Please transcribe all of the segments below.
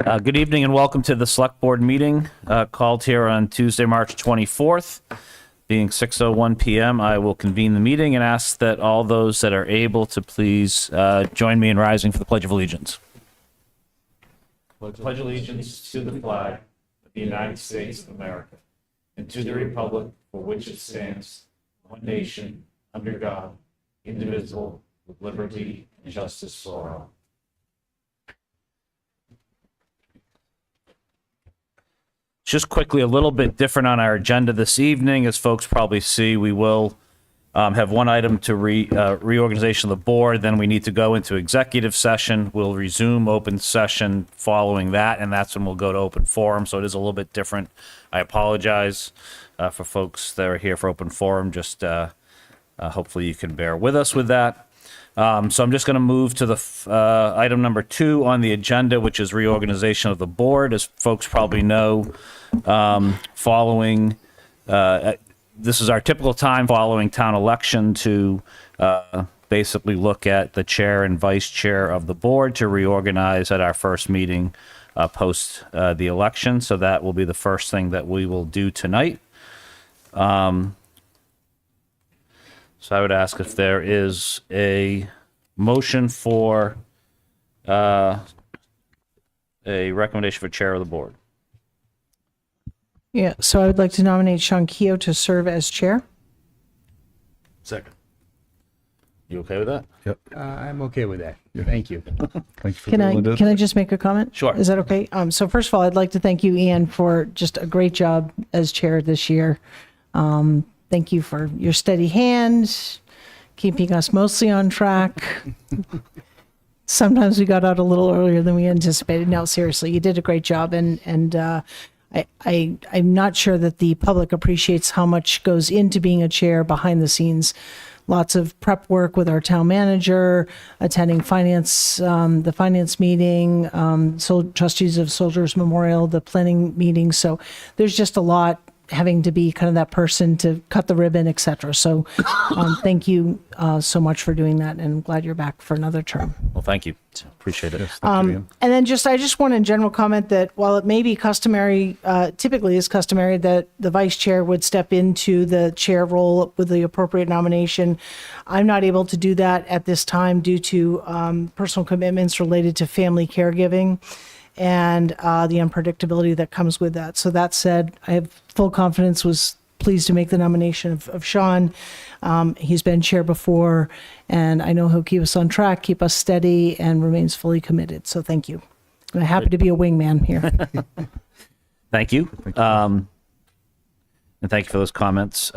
Good evening and welcome to the Select Board meeting called here on Tuesday, March 24th. Being 6:01 p.m., I will convene the meeting and ask that all those that are able to please join me in rising for the Pledge of Allegiance. Pledge allegiance to the flag of the United States of America and to the republic for which it stands, one nation, under God, indivisible, with liberty and justice for all. Just quickly, a little bit different on our agenda this evening. As folks probably see, we will have one item to reorganization of the board. Then we need to go into executive session. We'll resume open session following that, and that's when we'll go to open forum. So it is a little bit different. I apologize for folks that are here for open forum. Just hopefully you can bear with us with that. So I'm just going to move to the item number 2 on the agenda, which is reorganization of the board. As folks probably know, following this is our typical time following town election to basically look at the chair and vice chair of the board to reorganize at our first meeting post the election. So that will be the first thing that we will do tonight. So I would ask if there is a motion for a recommendation for chair of the board. Yeah, so I would like to nominate Sean Keogh to serve as chair. Second. You okay with that? Yep. I'm okay with that. Thank you. Thanks for Can Linda. I just make a comment? Sure. Is that okay? So first of all, I'd like to thank you, Ian, for just a great job as chair this year. Thank you for your steady hand, keeping us mostly on track. Sometimes we got out a little earlier than we anticipated. No, seriously, you did a great job, and I'm not sure that the public appreciates how much goes into being a chair behind the scenes. Lots of prep work with our town manager, attending finance, the finance meeting, trustees of Soldiers Memorial, the planning meeting. So there's just a lot having to be kind of that person to cut the ribbon, et cetera. So thank you so much for doing that, and glad you're back for another term. Well, thank you. Appreciate it. Yes, thank you, Ian. And then I just want in general comment that while it may be customary, typically is customary that the vice chair would step into the chair role with the appropriate nomination, I'm not able to do that at this time due to personal commitments related to family caregiving and the unpredictability that comes with that. So that said, I have full confidence, was pleased to make the nomination of Sean. He's been chair before, and I know he'll keep us on track, keep us steady, and remains fully committed. So thank you. I'm happy to be a wingman here. Thank you. And thank you for those comments.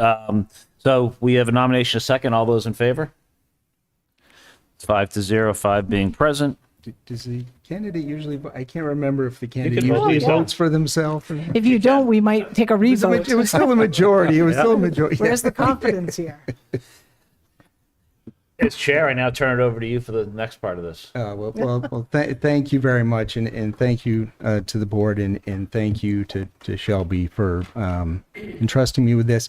So we have a nomination, a second. All those in favor? It's 5-0, 5 being present. Does the candidate usually, I can't remember if the candidate can vote, usually yeah. votes for themselves. Or If you don't, we might take a it revote. was still a majority. It was still a majority. Where's the confidence here? As chair, I now turn it over to you for the next part of this. Thank you very much, and thank you to the board, and thank you to Shelby for entrusting me with this.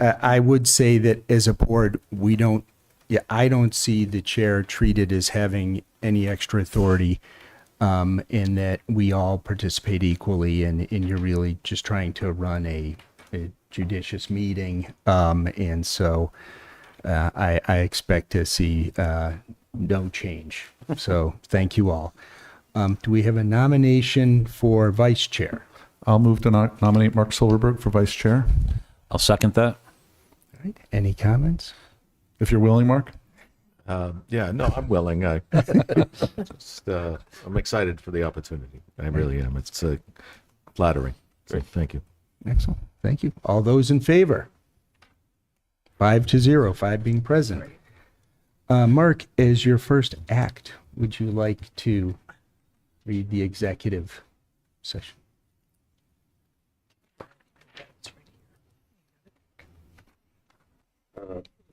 I would say that as a board, I don't see the chair treated as having any extra authority, in that we all participate equally, and you're really just trying to run a judicious meeting, and so I expect to see no change. So thank you all. Do we have a nomination for vice chair? I'll move to nominate Mark Silverberg for vice chair. I'll second that. All right. Any comments? If you're willing, Mark. Yeah, no, I'm willing. I'm excited for the opportunity. I really am. It's flattering. So thank you. Excellent. Thank you. All those in favor? 5-0, 5 being present. Mark, as your first act, would you like to read the executive session?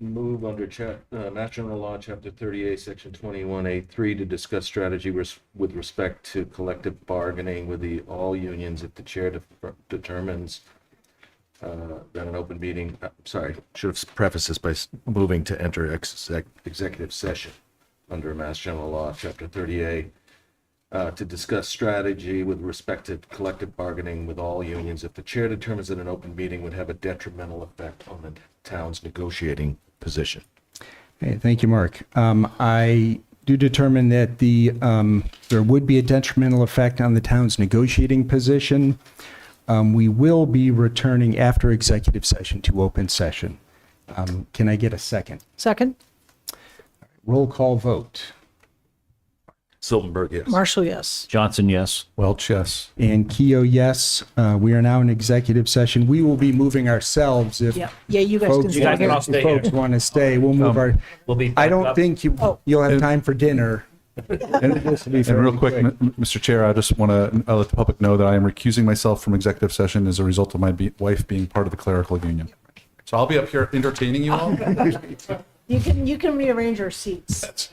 Move under Mass General Law, Chapter 38, Section 21A3, to discuss strategy with respect to collective bargaining with all unions if the chair determines that an open meeting, should have prefaced this by moving to enter executive session under Mass General Law, Chapter 38, to discuss strategy with respect to collective bargaining with all unions if the chair determines that an open meeting would have a detrimental effect on the town's negotiating position. Okay, thank you, Mark. I do determine that there would be a detrimental effect on the town's negotiating position. We will be returning after executive session to open session. Can I get a second? Second? Roll call vote. Silverberg, yes. Marshall, yes. Johnson, yes. Welch, yes. And Keo, yes. We are now in executive session. We will be moving ourselves if Yeah, you guys can folks, stay here. stay here. folks want to stay. We'll move our. We'll be. I don't think you'll have time for dinner. This will be And fairly real quick, Mr. Chair, I just want to let the public know that I am recusing myself from executive session as a result of my wife being part of the clerical union. So I'll be up here entertaining you all. You can rearrange your seats.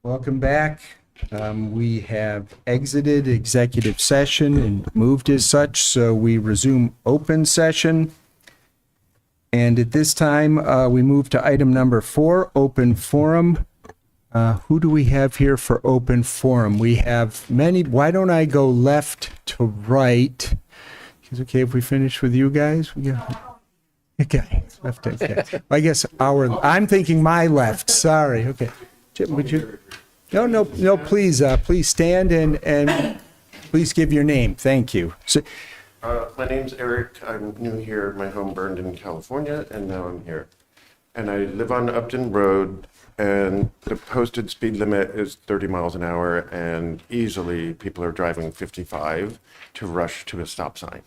Welcome back. We have exited executive session and moved as such, so we resume open session. And at this time, we move to item number 4, open forum. Who do we have here for open forum? We have many. Why don't I go left to right? Is it okay if we finish with you guys? Okay, left. Okay. I guess I'm thinking my left. Sorry. Okay. Jim, would you? No. Please stand and please give your name. Thank you. So, My name's Eric. I'm new here. My home burned in California, and now I'm here. And I live on Upton Road, and the posted speed limit is 30 miles an hour, and easily people are driving 55 to rush to a stop sign.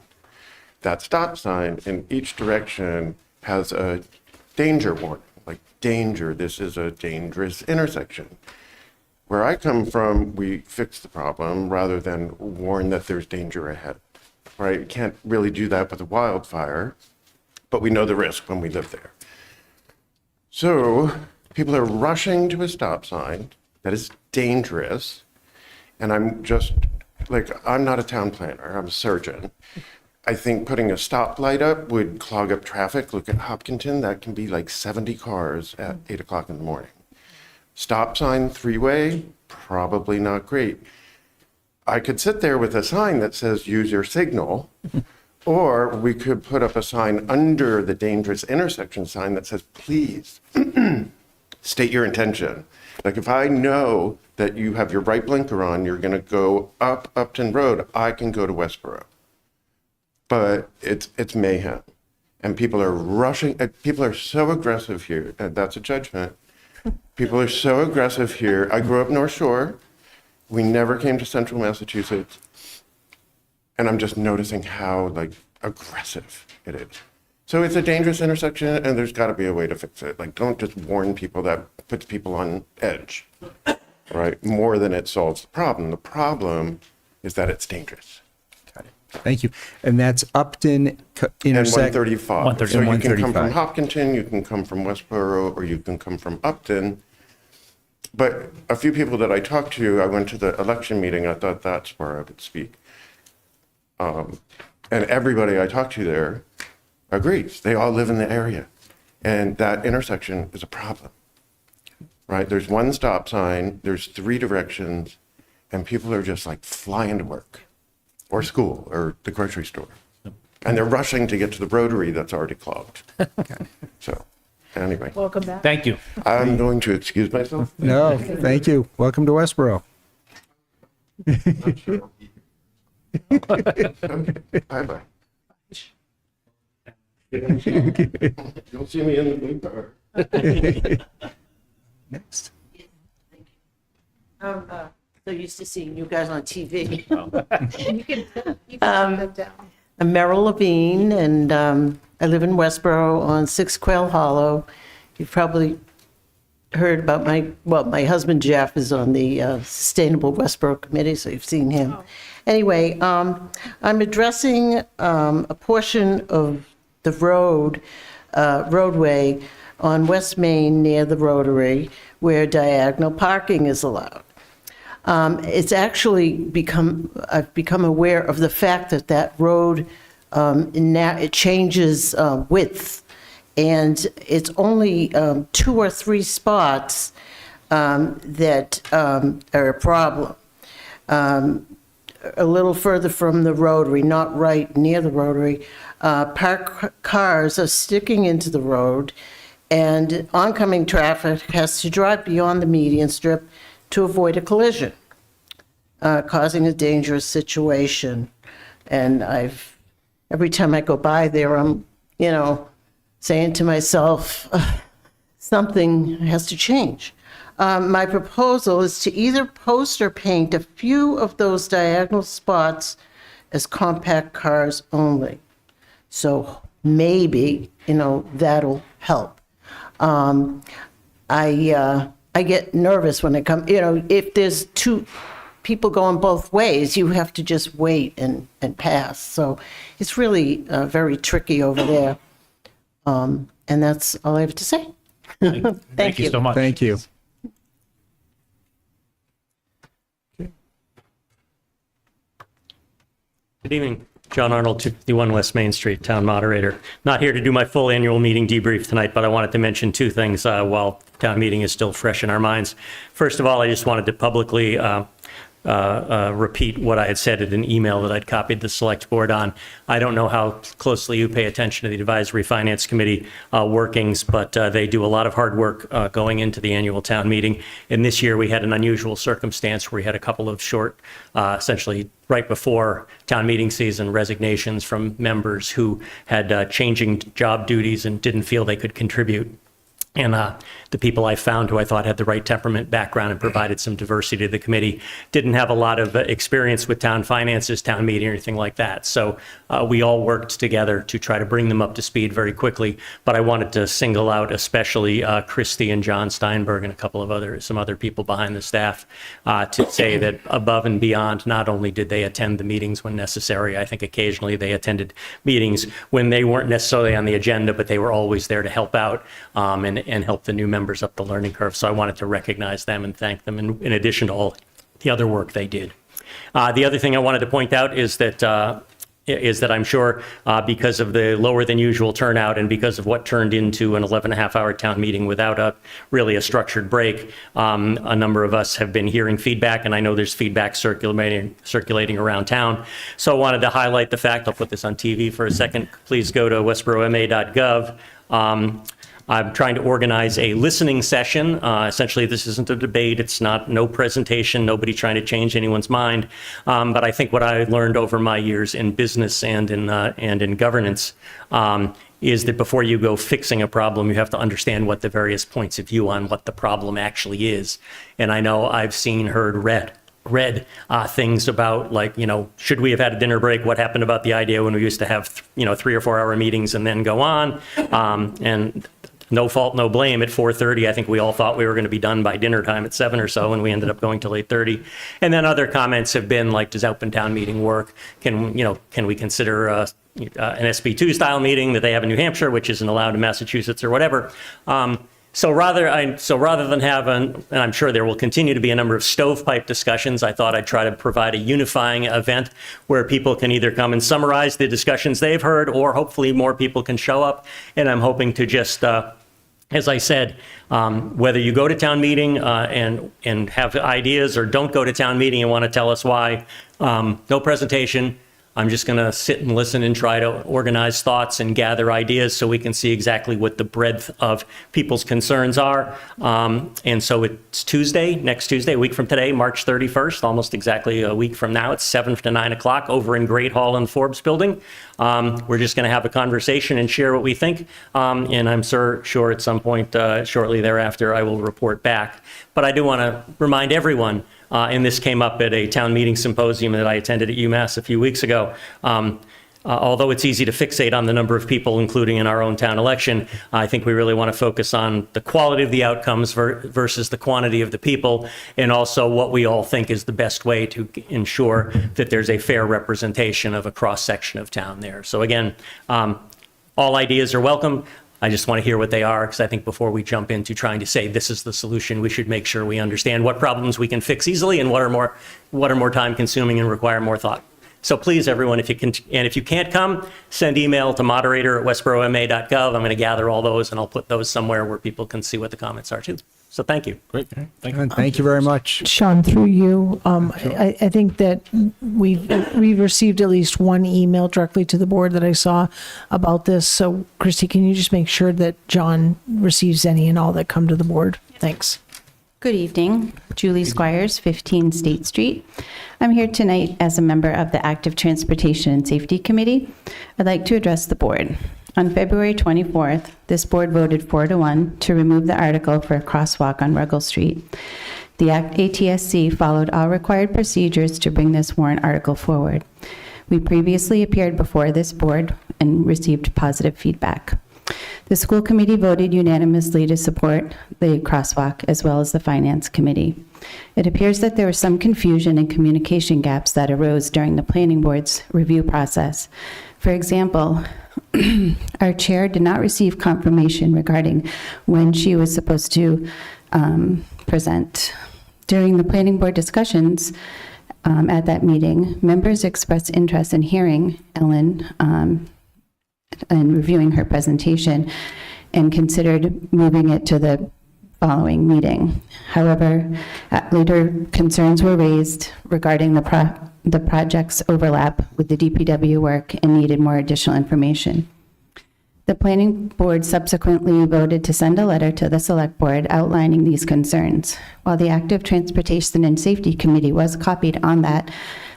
That stop sign in each direction has a danger warning, like danger, this is a dangerous intersection. Where I come from, we fix the problem rather than warn that there's danger ahead, right? You can't really do that with a wildfire, but we know the risk when we live there. So people are rushing to a stop sign that is dangerous. And I'm just like, I'm not a town planner, I'm a surgeon. I think putting a stoplight up would clog up traffic. Look at Hopkinton, that can be like 70 cars at 8 o'clock in the morning. Stop sign, 3-way, probably not great. I could sit there with a sign that says use your signal, or we could put up a sign under the dangerous intersection sign that says, please state your intention. Like if I know that you have your right blinker on, you're gonna go up Upton Road, I can go to Westborough. But it's mayhem. And people are rushing, people are so aggressive here, and that's a judgment. People are so aggressive here. I grew up North Shore. We never came to Central Massachusetts. And I'm just noticing how like aggressive it is. So it's a dangerous intersection and there's gotta be a way to fix it. Like don't just warn people, that puts people on edge, right? More than it solves the problem. The problem is that it's dangerous. thank you. And that's Upton And intersect. 135. So you can come 135. from Hopkinton, you can come from Westborough, or you can come from Upton. But a few people that I talked to, I went to the election meeting, I thought that's where I would speak. And everybody I talked to there agrees. They all live in the area. And that intersection is a problem, right? There's one stop sign, there's 3 directions, and people are just like flying to work or school or the grocery store. And they're rushing to get to the rotary that's already clogged. So anyway, Welcome back. Thank you. I'm going to excuse myself. No, thank you. Welcome to Westborough. Bye-bye. You'll see me in the blue car. Next. So used to seeing you guys on TV. You can put that down. I'm Merrill Levine, and I live in Westborough on 6 Quail Hollow. You've probably heard about my husband Jeff is on the Sustainable Westborough Committee, so you've seen him. Anyway, I'm addressing a portion of the roadway on West Main near the Rotary where diagonal parking is allowed. It's actually I've become aware of the fact that that road now it changes width, and it's only 2 or 3 spots that are a problem. A little further from the Rotary, not right near the Rotary, parked cars are sticking into the road, and oncoming traffic has to drive beyond the median strip to avoid a collision, causing a dangerous situation. And every time I go by there, I'm, saying to myself, something has to change. My proposal is to either post or paint a few of those diagonal spots as compact cars only. So maybe, that'll help. I get nervous when it comes, if there's 2 people going both ways, you have to just wait and pass. So it's really very tricky over there. And that's all I have to say. Thank you so much. Thank you. Good evening. John Arnold, 251 West Main Street, Town Moderator. Not here to do my full annual meeting debrief tonight, but I wanted to mention two things while town meeting is still fresh in our minds. First of all, I just wanted to publicly repeat what I had said in an email that I'd copied the select board on. I don't know how closely you pay attention to the Advisory Finance Committee workings, but they do a lot of hard work going into the annual town meeting. And this year we had an unusual circumstance where we had a couple of short, essentially right before town meeting season, resignations from members who had changing job duties and didn't feel they could contribute. And the people I found who I thought had the right temperament, background, and provided some diversity to the committee didn't have a lot of experience with town finances, town meeting, or anything like that. So we all worked together to try to bring them up to speed very quickly. But I wanted to single out especially Christy and John Steinberg and a couple of some other people behind the staff to say that above and beyond, not only did they attend the meetings when necessary, I think occasionally they attended meetings when they weren't necessarily on the agenda, but they were always there to help out and help the new members up the learning curve. So I wanted to recognize them and thank them in addition to all the other work they did. The other thing I wanted to point out is that I'm sure because of the lower than usual turnout and because of what turned into an 11.5-hour town meeting without really a structured break, a number of us have been hearing feedback, and I know there's feedback circulating around town. So I wanted to highlight the fact, I'll put this on TV for a second. Please go to westboroughma.gov. I'm trying to organize a listening session. Essentially, this isn't a debate. It's no presentation, nobody trying to change anyone's mind. But I think what I learned over my years in business and in governance is that before you go fixing a problem, you have to understand what the various points of view on what the problem actually is. And I know I've read things about, like, should we have had a dinner break? What happened about the idea when we used to have 3 or 4 hour meetings and then go on? And no fault, no blame. At 4:30, I think we all thought we were going to be done by dinner time at 7 or so, and we ended up going till 8:30. And then other comments have been like, does open town meeting work? Can we consider an SB2 style meeting that they have in New Hampshire, which isn't allowed in Massachusetts or whatever? So rather than have and I'm sure there will continue to be a number of stovepipe discussions, I thought I'd try to provide a unifying event where people can either come and summarize the discussions they've heard, or hopefully more people can show up. And I'm hoping to just, as I said, whether you go to town meeting and have ideas, or don't go to town meeting and want to tell us why, no presentation. I'm just going to sit and listen and try to organize thoughts and gather ideas so we can see exactly what the breadth of people's concerns are. And so it's next Tuesday, a week from today, March 31st, almost exactly a week from now. It's 7 to 9 o'clock over in Great Hall in Forbes Building. We're just going to have a conversation and share what we think. And I'm sure at some point shortly thereafter, I will report back. But I do want to remind everyone, and this came up at a town meeting symposium that I attended at UMass a few weeks ago. Although it's easy to fixate on the number of people, including in our own town election, I think we really want to focus on the quality of the outcomes versus the quantity of the people, and also what we all think is the best way to ensure that there's a fair representation of a cross-section of town there. So again, all ideas are welcome. I just want to hear what they are, because I think before we jump into trying to say this is the solution, we should make sure we understand what problems we can fix easily and what are more time consuming and require more thought. So please, everyone, if you can't come, send email to moderator@westboroughma.gov. I'm going to gather all those and I'll put those somewhere where people can see what the comments are too. So thank you. Great. Thank you. Thank you very much. Sean, through you, I think that we've received at least one email directly to the board that I saw about this. So, Christy, can you just make sure that John receives any and all that come to the board? Thanks. Good evening. Julie Squires, 15 State Street. I'm here tonight as a member of the Active Transportation and Safety Committee. I'd like to address the board. On February 24th, this board voted 4-1 to remove the article for a crosswalk on Ruggles Street. The ATSC followed all required procedures to bring this warrant article forward. We previously appeared before this board and received positive feedback. The school committee voted unanimously to support the crosswalk, as well as the finance committee. It appears that there was some confusion and communication gaps that arose during the planning board's review process. For example, our chair did not receive confirmation regarding when she was supposed to present. During the planning board discussions, at that meeting, members expressed interest in hearing Ellen and reviewing her presentation and considered moving it to the following meeting. However, later concerns were raised regarding the project's overlap with the DPW work and needed more additional information. The planning board subsequently voted to send a letter to the select board outlining these concerns. While the Active Transportation and Safety Committee was copied on that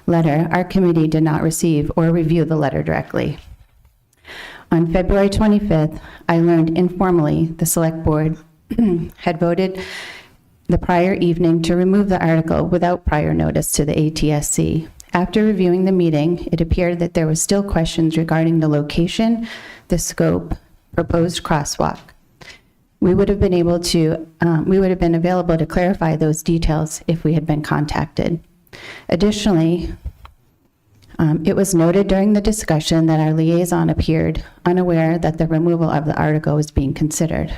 letter, our committee did not receive or review the letter directly. On February 25th, I learned informally the select board had voted the prior evening to remove the article without prior notice to the ATSC. After reviewing the meeting, it appeared that there were still questions regarding the location, the scope, proposed crosswalk. We would have been available to clarify those details if we had been contacted. Additionally, it was noted during the discussion that our liaison appeared unaware that the removal of the article was being considered.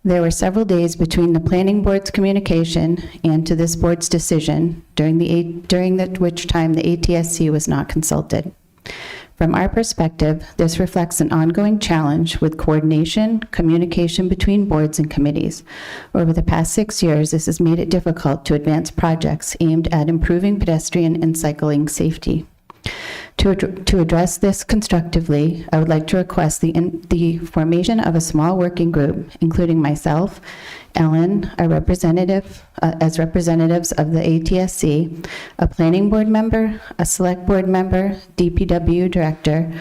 There were several days between the planning board's communication and to this board's decision, during which time the ATSC was not consulted. From our perspective, this reflects an ongoing challenge with coordination, communication between boards and committees. Over the past 6 years, this has made it difficult to advance projects aimed at improving pedestrian and cycling safety. To address this constructively, I would like to request the formation of a small working group, including myself, Ellen, a representative, as representatives of the ATSC, a planning board member, a select board member, DPW director.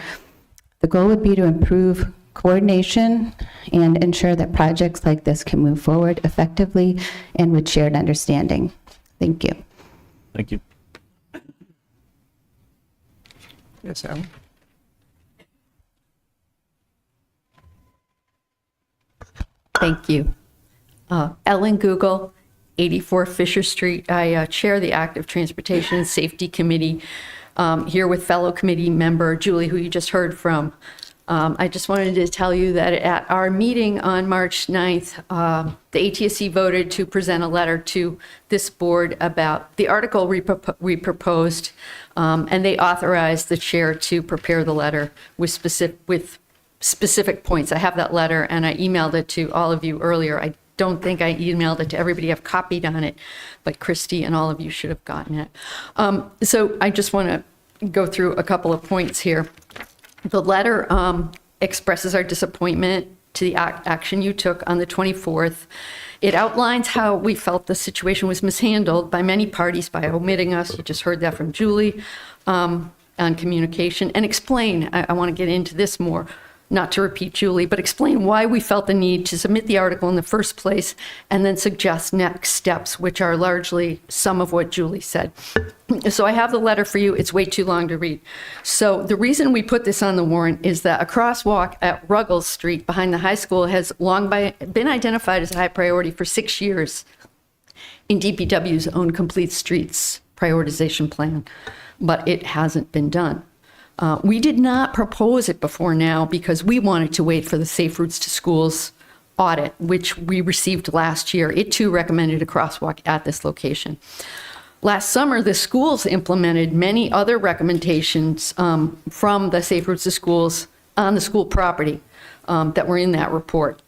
The goal would be to improve coordination and ensure that projects like this can move forward effectively and with shared understanding. Thank you. Thank you. Yes, Alan? Thank you. Ellen Google, 84 Fisher Street. I chair the Active Transportation and Safety Committee, here with fellow committee member Julie, who you just heard from. I just wanted to tell you that at our meeting on March 9th, the ATSC voted to present a letter to this board about the article we proposed, and they authorized the chair to prepare the letter with specific points. I have that letter, and I emailed it to all of you earlier. I don't think I emailed it to everybody. I've copied on it, but Christy and all of you should have gotten it. So I just want to go through a couple of points here. The letter expresses our disappointment to the action you took on the 24th. It outlines how we felt the situation was mishandled by many parties by omitting us. You just heard that from Julie on communication. And explain, I want to get into this more, not to repeat Julie, but explain why we felt the need to submit the article in the first place and then suggest next steps, which are largely some of what Julie said. So I have the letter for you. It's way too long to read. So the reason we put this on the warrant is that a crosswalk at Ruggles Street behind the high school has long been identified as a high priority for 6 years in DPW's own complete streets prioritization plan, but it hasn't been done. We did not propose it before now because we wanted to wait for the Safe Routes to Schools audit, which we received last year. It too recommended a crosswalk at this location. Last summer, the schools implemented many other recommendations from the Safe Routes to Schools on the school property that were in that report.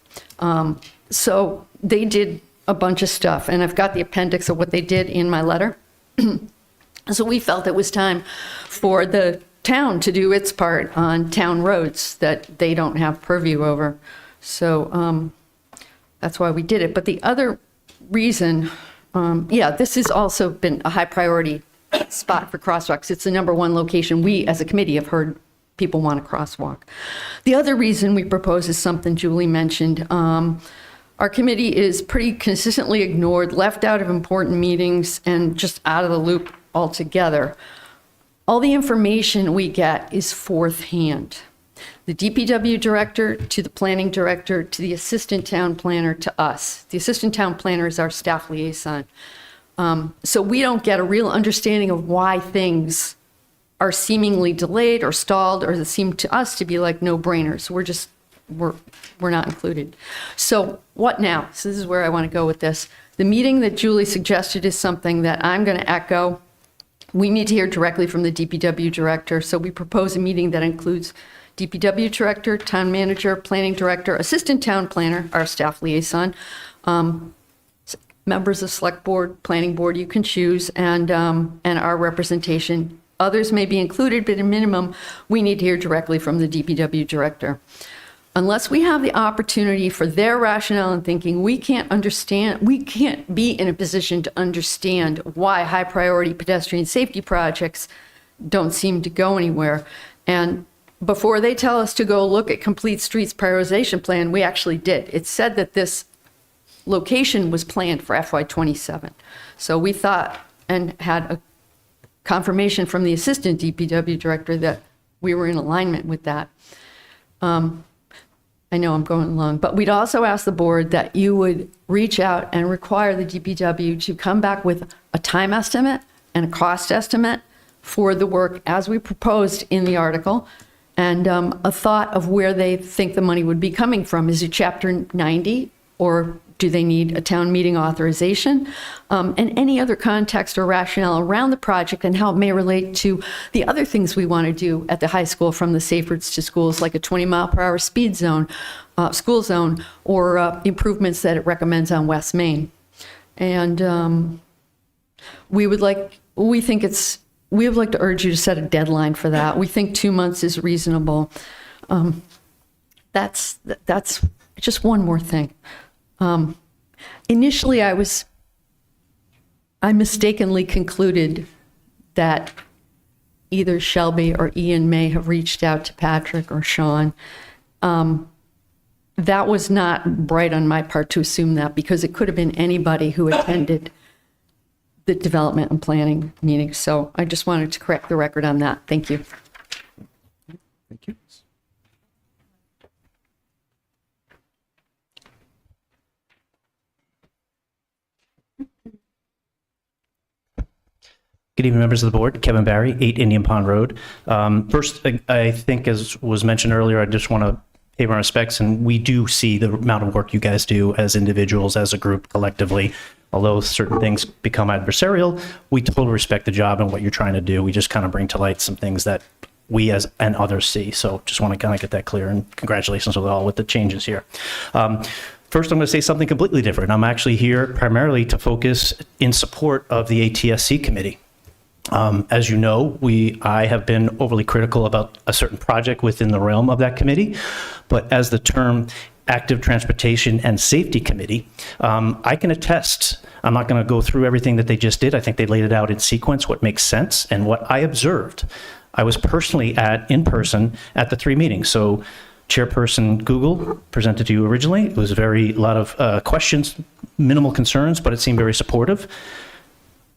So they did a bunch of stuff, and I've got the appendix of what they did in my letter. So we felt it was time for the town to do its part on town roads that they don't have purview over. So that's why we did it. But the other reason, this has also been a high priority spot for crosswalks. It's the #1 location we as a committee have heard people want a crosswalk. The other reason we propose is something Julie mentioned. Our committee is pretty consistently ignored, left out of important meetings, and just out of the loop altogether. All the information we get is fourth hand. The DPW director to the planning director to the assistant town planner to us. The assistant town planner is our staff liaison. So we don't get a real understanding of why things are seemingly delayed or stalled, or that seem to us to be like no-brainers. We're not included. So what now? So this is where I want to go with this. The meeting that Julie suggested is something that I'm going to echo. We need to hear directly from the DPW director, so we propose a meeting that includes DPW director, town manager, planning director, assistant town planner, our staff liaison, members of select board, planning board, you can choose, and our representation. Others may be included, but at minimum, we need to hear directly from the DPW director. Unless we have the opportunity for their rationale and thinking, we can't be in a position to understand why high priority pedestrian safety projects don't seem to go anywhere. And before they tell us to go look at complete streets prioritization plan, we actually did. It said that this location was planned for FY27. So we thought and had a confirmation from the assistant DPW director that we were in alignment with that. I know I'm going long, but we'd also ask the board that you would reach out and require the DPW to come back with a time estimate and a cost estimate for the work as we proposed in the article, and a thought of where they think the money would be coming from. Is it Chapter 90, or do they need a town meeting authorization? And any other context or rationale around the project and how it may relate to the other things we want to do at the high school, from the safe routes to schools, like a 20-mile-per-hour speed zone, school zone, or improvements that it recommends on West Main. And we would like to urge you to set a deadline for that. We think 2 months is reasonable. That's just one more thing. Initially, I mistakenly concluded that either Shelby or Ian may have reached out to Patrick or Sean. That was not bright on my part to assume that, because it could have been anybody who attended the development and planning meeting. So I just wanted to correct the record on that. Thank you. Thank you. Good evening, members of the board. Kevin Barry, 8 Indian Pond Road. First, I think, as was mentioned earlier, I just want to pay my respects, and we do see the amount of work you guys do as individuals, as a group, collectively. Although certain things become adversarial, we totally respect the job and what you're trying to do. We just kind of bring to light some things that we and others see. So just want to kind of get that clear, and congratulations with the changes here. First, I'm going to say something completely different. I'm actually here primarily to focus in support of the ATSC committee. As you know, I have been overly critical about a certain project within the realm of that committee, but as the term Active Transportation and Safety Committee, I can attest. I'm not going to go through everything that they just did. I think they laid it out in sequence, what makes sense, and what I observed. I was personally in person at the 3 meetings. So Chairperson Google presented to you originally. It was a lot of questions, minimal concerns, but it seemed very supportive.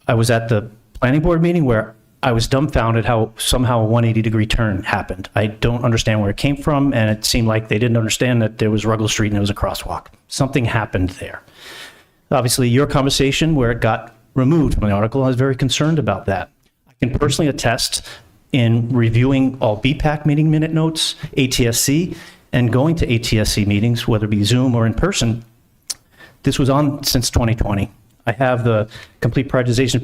I was at the planning board meeting where I was dumbfounded how somehow a 180-degree turn happened. I don't understand where it came from, and it seemed like they didn't understand that there was Ruggles Street and there was a crosswalk. Something happened there. Obviously, your conversation where it got removed from the article, I was very concerned about that. I can personally attest, in reviewing all BPAC meeting minute notes, ATSC, and going to ATSC meetings, whether it be Zoom or in person, this was on since 2020. I have the complete prioritization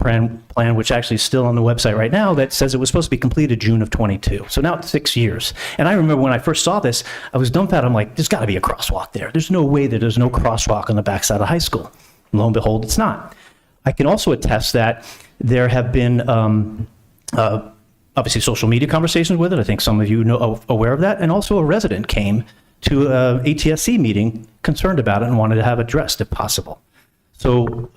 plan, which actually is still on the website right now, that says it was supposed to be completed June of 22. So now it's 6 years. And I remember when I first saw this, I was dumbfounded. I'm like, there's got to be a crosswalk there. There's no way that there's no crosswalk on the backside of high school. Lo and behold, it's not. I can also attest that there have been obviously social media conversations with it. I think some of you know aware of that. And also a resident came to a ATSC meeting concerned about it and wanted to have it addressed if possible. So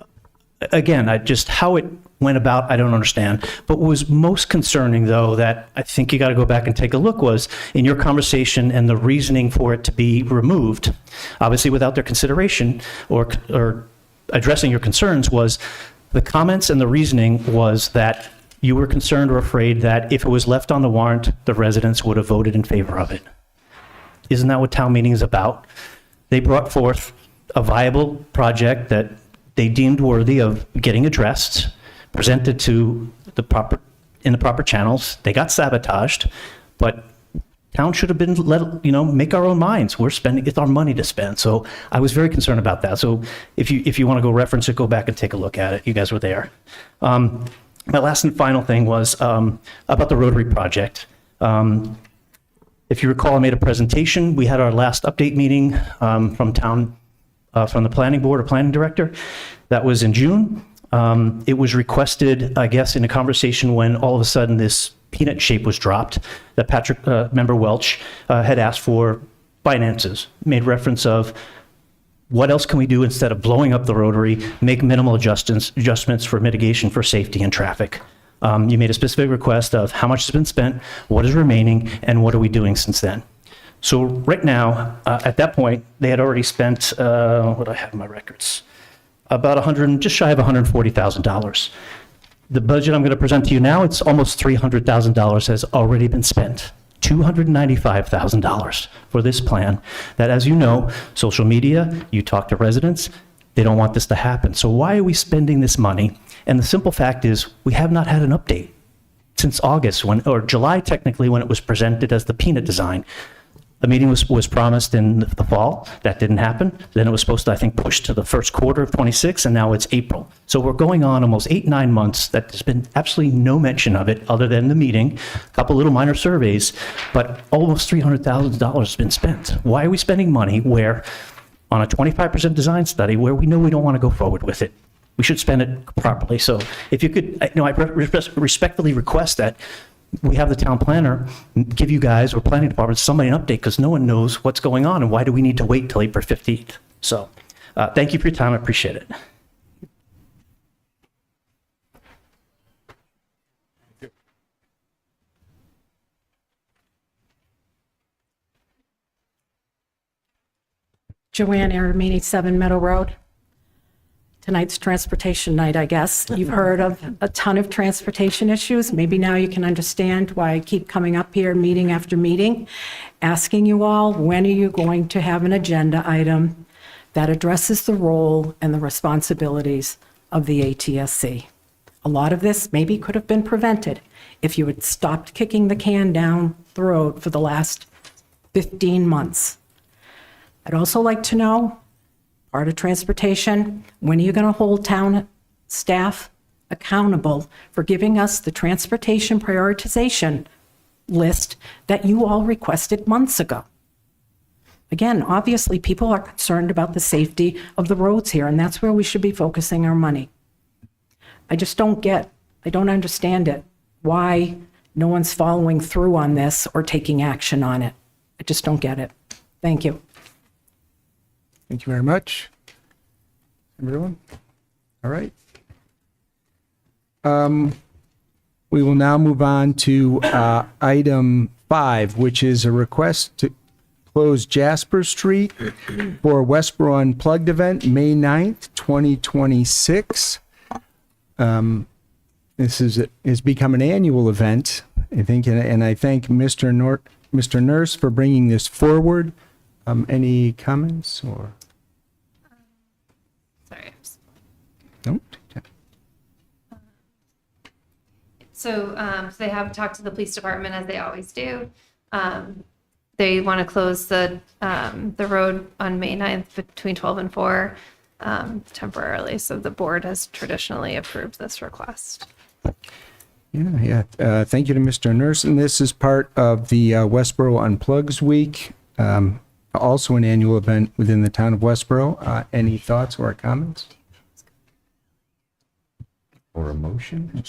again, how it went about, I don't understand. But what was most concerning, though, that I think you got to go back and take a look, was in your conversation and the reasoning for it to be removed, obviously without their consideration or addressing your concerns, was the comments and the reasoning was that you were concerned or afraid that if it was left on the warrant, the residents would have voted in favor of it. Isn't that what town meeting is about? They brought forth a viable project that they deemed worthy of getting addressed, presented to in the proper channels. They got sabotaged, but town should have been make our own minds. We're spending, it's our money to spend. So I was very concerned about that. So if you want to go reference it, go back and take a look at it. You guys were there. My last and final thing was about the Rotary project. If you recall, I made a presentation. We had our last update meeting from the planning board or planning director. That was in June. It was requested, I guess, in a conversation when all of a sudden this peanut shape was dropped, that Patrick, member Welch, had asked for finances, made reference of what else can we do instead of blowing up the Rotary, make minimal adjustments for mitigation for safety and traffic. You made a specific request of how much has been spent, what is remaining, and what are we doing since then. So right now, at that point, they had already spent, what do I have in my records? About just shy of $140,000. The budget I'm going to present to you now, it's almost $300,000 has already been spent. $295,000 for this plan that, as you know, social media, you talk to residents, they don't want this to happen. So why are we spending this money? And the simple fact is we have not had an update since August, or July technically, when it was presented as the peanut design. The meeting was promised in the fall. That didn't happen. Then it was supposed to, I think, push to the first quarter of 26, and now it's April. So we're going on almost 8-9 months that there's been absolutely no mention of it other than the meeting, a couple little minor surveys, but almost $300,000 has been spent. Why are we spending money where, on a 25% design study, where we know we don't want to go forward with it? We should spend it properly. So if you could, I respectfully request that we have the town planner give you guys, or planning department, somebody an update, because no one knows what's going on and why do we need to wait till April 15th. So thank you for your time. I appreciate it. Joanne Aramini, 7 Meadow Road. Tonight's transportation night, I guess. You've heard of a ton of transportation issues. Maybe now you can understand why I keep coming up here meeting after meeting, asking you all, when are you going to have an agenda item that addresses the role and the responsibilities of the ATSC? A lot of this maybe could have been prevented if you had stopped kicking the can down the road for the last 15 months. I'd also like to know, part of transportation, when are you going to hold town staff accountable for giving us the transportation prioritization list that you all requested months ago? Again, obviously, people are concerned about the safety of the roads here, and that's where we should be focusing our money. I don't understand it, why no one's following through on this or taking action on it. I just don't get it. Thank you. Thank you very much, everyone. All right. We will now move on to item 5, which is a request to close Jasper Street for Westborough Unplugged event, May 9th, 2026. This has become an annual event, I think, and I thank Mr. Nurse for bringing this forward. Any comments or? Sorry. No? So they have talked to the police department, as they always do. They want to close the road on May 9th between 12 and 4 temporarily. So the board has traditionally approved this request. Yeah. Thank you to Mr. Nurse. And this is part of the Westborough Unplugs Week, also an annual event within the town of Westborough. Any thoughts or comments? Or a motion?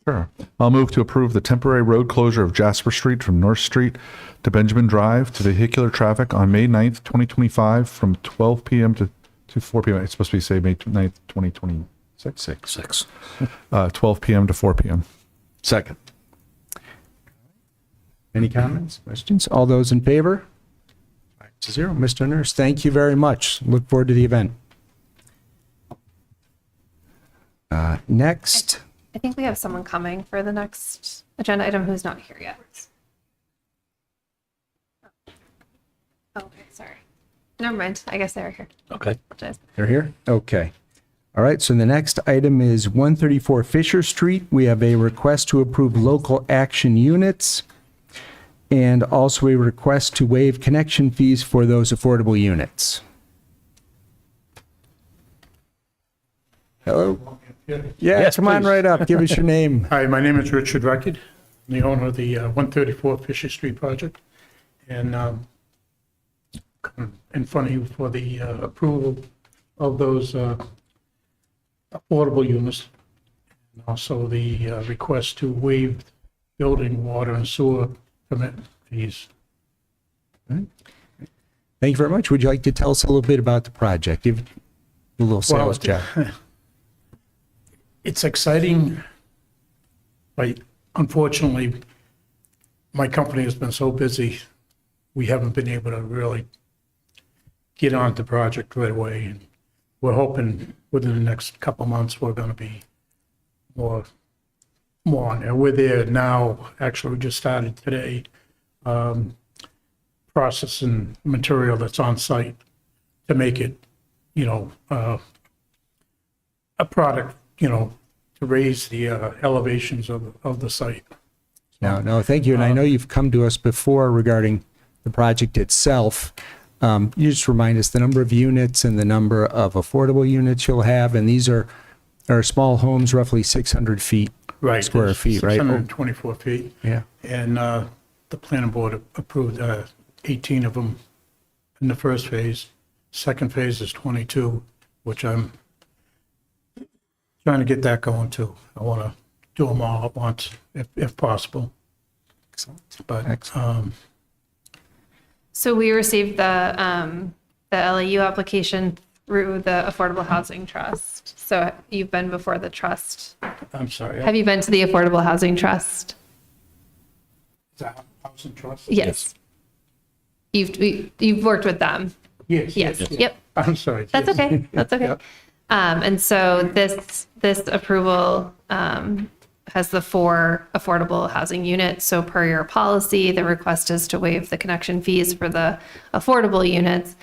Sure. I'll move to approve the temporary road closure of Jasper Street from North Street to Benjamin Drive to vehicular traffic on May 9th, 2025 from 12 p.m. to 4 p.m. It's supposed to be, say, May 9th, 2026. 12 p.m. to 4 p.m. Second. Any comments, questions? All those in favor? 5-0. Mr. Nurse, thank you very much. Look forward to the event. Next. I think we have someone coming for the next agenda item who's not here yet. Oh, okay, sorry. Never mind. I guess they're here. Okay. Apologize. They're here? Okay. All right, so the next item is 134 Fisher Street. We have a request to approve local action units. and also a request to waive connection fees for those affordable units. Hello? Yeah, come on right up. Give us your name. Hi, my name is Richard Reckett, the owner of the 134 Fisher Street project, and in front of you for the approval of those affordable units, and also the request to waive building, water, and sewer permit fees. Thank you very much. Would you like to tell us a little bit about the project? Give a little sales job. It's exciting, but unfortunately, my company has been so busy, we haven't been able to really get on the project right away. And we're hoping within the next couple months, we're going to be more on there. We're there now. Actually, we just started today, processing material that's on site to make it, a product, to raise the elevations of the site. No, thank you. And I know you've come to us before regarding the project itself. You just remind us the number of units and the number of affordable units you'll have. And these are small homes, roughly 600 feet, Right. square feet, right? 624 feet. Yeah. And the planning board approved 18 of them in the first phase. Second phase is 22, which I'm trying to get that going too. I want to do them all at once if possible. Excellent. But So we received the LAU application through the Affordable Housing Trust. So you've been before the trust. I'm sorry. Have you been to the Affordable Housing Trust? Is that Housing Trust? Yes. You've worked with them. Yes. Yes. Yep. I'm sorry. That's yes. okay. That's okay. Yep. And so this approval has the 4 affordable housing units. So per your policy, the request is to waive the connection fees for the affordable units.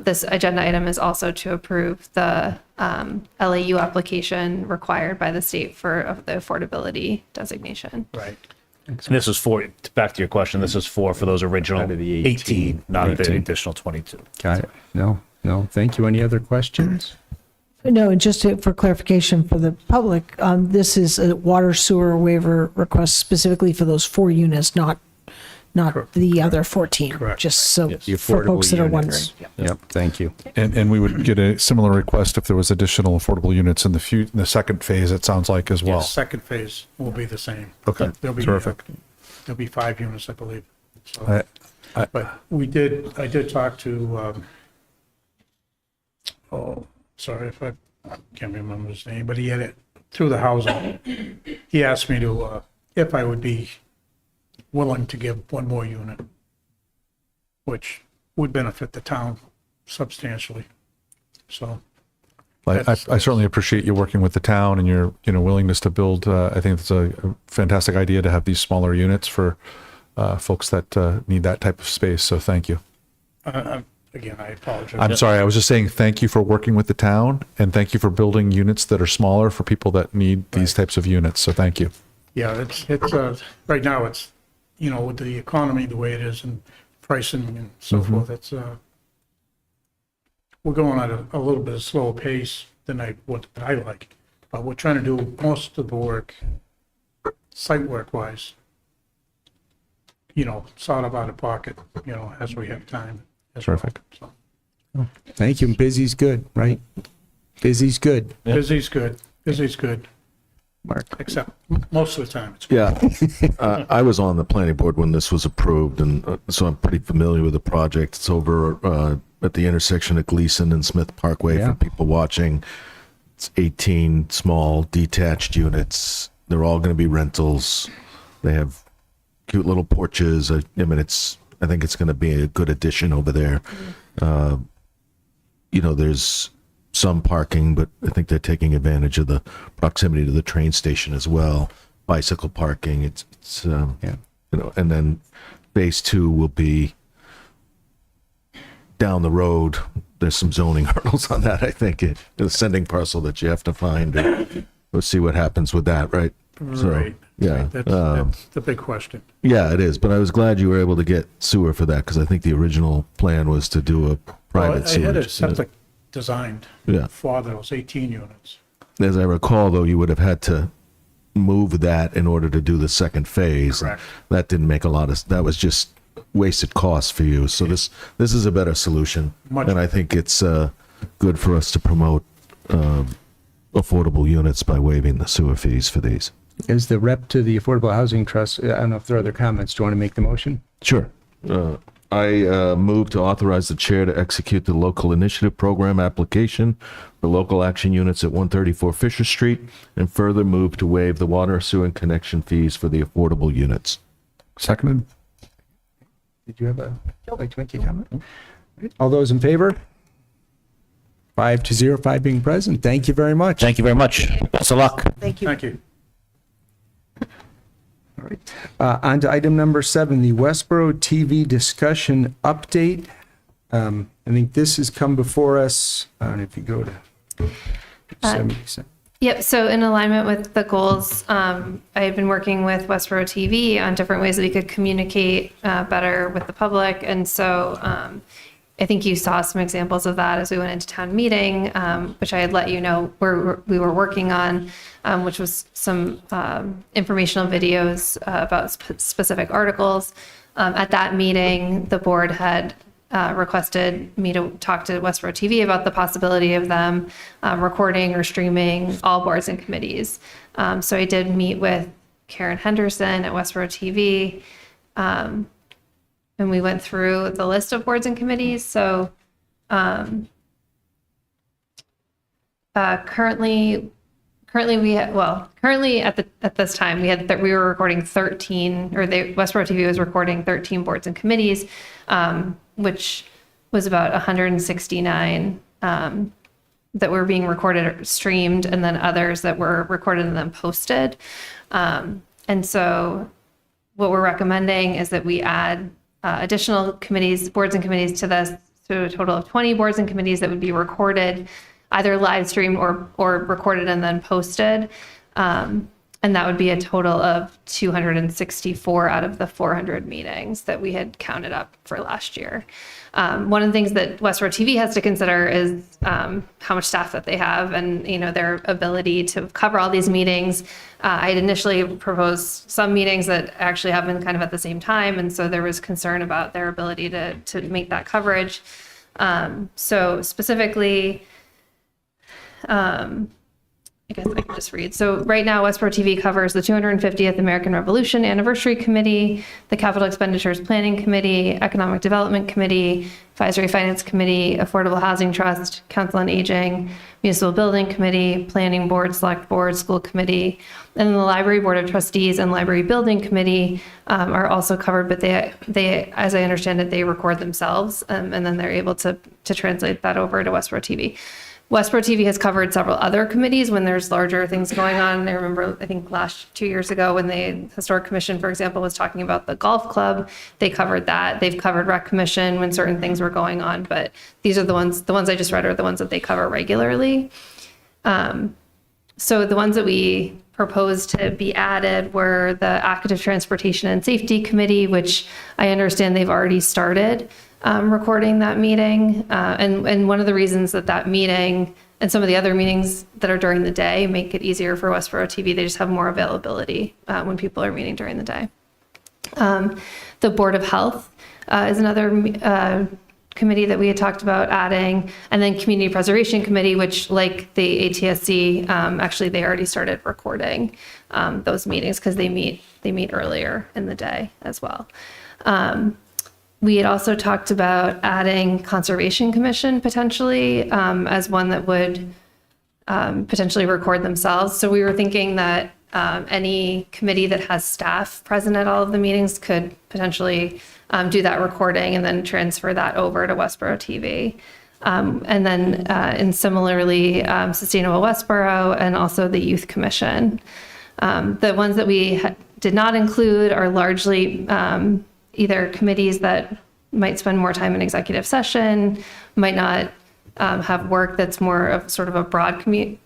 This agenda item is also to approve the LAU application required by the state for the affordability designation. Right. And this is for, back to your question, this is for those original Out of the 18, not the 18. additional 22. Got it. No, thank you. Any other questions? No, and just for clarification for the public, this is a water sewer waiver request specifically for those 4 units, not the other 14. Correct. Just so Yes. The for folks that are affordable wondering. units. Yep, thank you. And we would get a similar request if there was additional affordable units in the second phase, it sounds like, as well. Yes, second phase will be the same. Okay, There'll be, terrific. There'll be 5 units, I believe. So, but I did talk to, sorry if I can't remember his name, but he had it through the housing. He asked me to, if I would be willing to give 1 more unit, which would benefit the town substantially. So, I certainly appreciate you working with the town and your willingness to build. I think it's a fantastic idea to have these smaller units for folks that need that type of space. So thank you. again, I apologize. I'm sorry. I was just saying thank you for working with the town and thank you for building units that are smaller for people that need these types of units. So thank you. Yeah, it's right now it's, with the economy the way it is and pricing and so forth, it's, we're going at a little bit of slower pace than what I like, but we're trying to do most of the work, site work wise, sort of out of pocket, as we have time. Terrific. So, Thank you. Busy's good, right? Busy's good. busy's good. Busy's good, Mark. except most of the time it's good. Yeah, I was on the planning board when this was approved, and so I'm pretty familiar with the project. It's over at the intersection of Gleason and Smith Parkway Yeah. for people watching. It's 18 small detached units. They're all going to be rentals. They have cute little porches. I think it's going to be a good addition over there. There's some parking, but I think they're taking advantage of the proximity to the train station as well. Bicycle parking. It's and then phase 2 will be down the road. There's some zoning hurdles on that. I think the sending parcel that you have to find. We'll see what happens with that, right? So, Right. Yeah. That's the big question. Yeah, it is. But I was glad you were able to get sewer for that because I think the original plan was to do a private Well, I sewer. had a septic designed Yeah. for those 18 units. As I recall, though, you would have had to move that in order to do the second phase. Correct. That didn't make a lot of, that was just wasted costs for you. So this is a better solution. Much And I think it's good for us to promote affordable units by waiving the sewer fees for these. As the rep to the Affordable Housing Trust, I don't know if there are other comments. Do you want to make the motion? Sure. I move to authorize the chair to execute the local initiative program application for local action units at 134 Fisher Street, and further move to waive the water, sewer, and connection fees for the affordable units. Seconded? Did you have like to make a comment? All those in favor? 5-0, 5 being present. Thank you very much. Thank you very much. Best of luck. Thank you. Thank you. All right. On to item number 7, the Westborough TV discussion update. I think this has come before us. And if you go to 77. Yep. So in alignment with the goals, I had been working with Westborough TV on different ways that we could communicate better with the public. And so I think you saw some examples of that as we went into town meeting, which I had let you know we were working on, which was some informational videos about specific articles. At that meeting, the board had requested me to talk to Westborough TV about the possibility of them recording or streaming all boards and committees. So I did meet with Karen Henderson at Westborough TV, and we went through the list of boards and committees. So currently at this time we were recording 13, or Westborough TV was recording 13 boards and committees, which was about 169 that were being recorded or streamed, and then others that were recorded and then posted. And so what we're recommending is that we add additional committees, boards and committees to this, so a total of 20 boards and committees that would be recorded, either live streamed or recorded and then posted. And that would be a total of 264 out of the 400 meetings that we had counted up for last year. One of the things that Westborough TV has to consider is how much staff that they have, and their ability to cover all these meetings. I had initially proposed some meetings that actually happened kind of at the same time, and so there was concern about their ability to make that coverage. So specifically, I guess I can just read. So right now, Westborough TV covers the 250th American Revolution Anniversary Committee, the Capital Expenditures Planning Committee, Economic Development Committee, Advisory Finance Committee, Affordable Housing Trust, Council on Aging, Municipal Building Committee, Planning Board, Select Board, School Committee, and then the Library Board of Trustees and Library Building Committee are also covered, but they, as I understand it, they record themselves, and then they're able to translate that over to Westborough TV. Westborough TV has covered several other committees when there's larger things going on. I remember, I think 2 years ago when the Historic Commission, for example, was talking about the golf club, they covered that. They've covered Rec Commission when certain things were going on, but these are the ones I just read are the ones that they cover regularly. So the ones that we proposed to be added were the Active Transportation and Safety Committee, which I understand they've already started recording that meeting. And one of the reasons that meeting and some of the other meetings that are during the day make it easier for Westborough TV, they just have more availability when people are meeting during the day. The Board of Health is another committee that we had talked about adding, and then Community Preservation Committee, which, like the ATSC, actually they already started recording those meetings because they meet earlier in the day as well. We had also talked about adding Conservation Commission potentially as one that would potentially record themselves. So we were thinking that any committee that has staff present at all of the meetings could potentially do that recording and then transfer that over to Westborough TV. And then and similarly, Sustainable Westborough and also the Youth Commission. The ones that we did not include are largely either committees that might spend more time in executive session, might not have work that's more of sort of a broad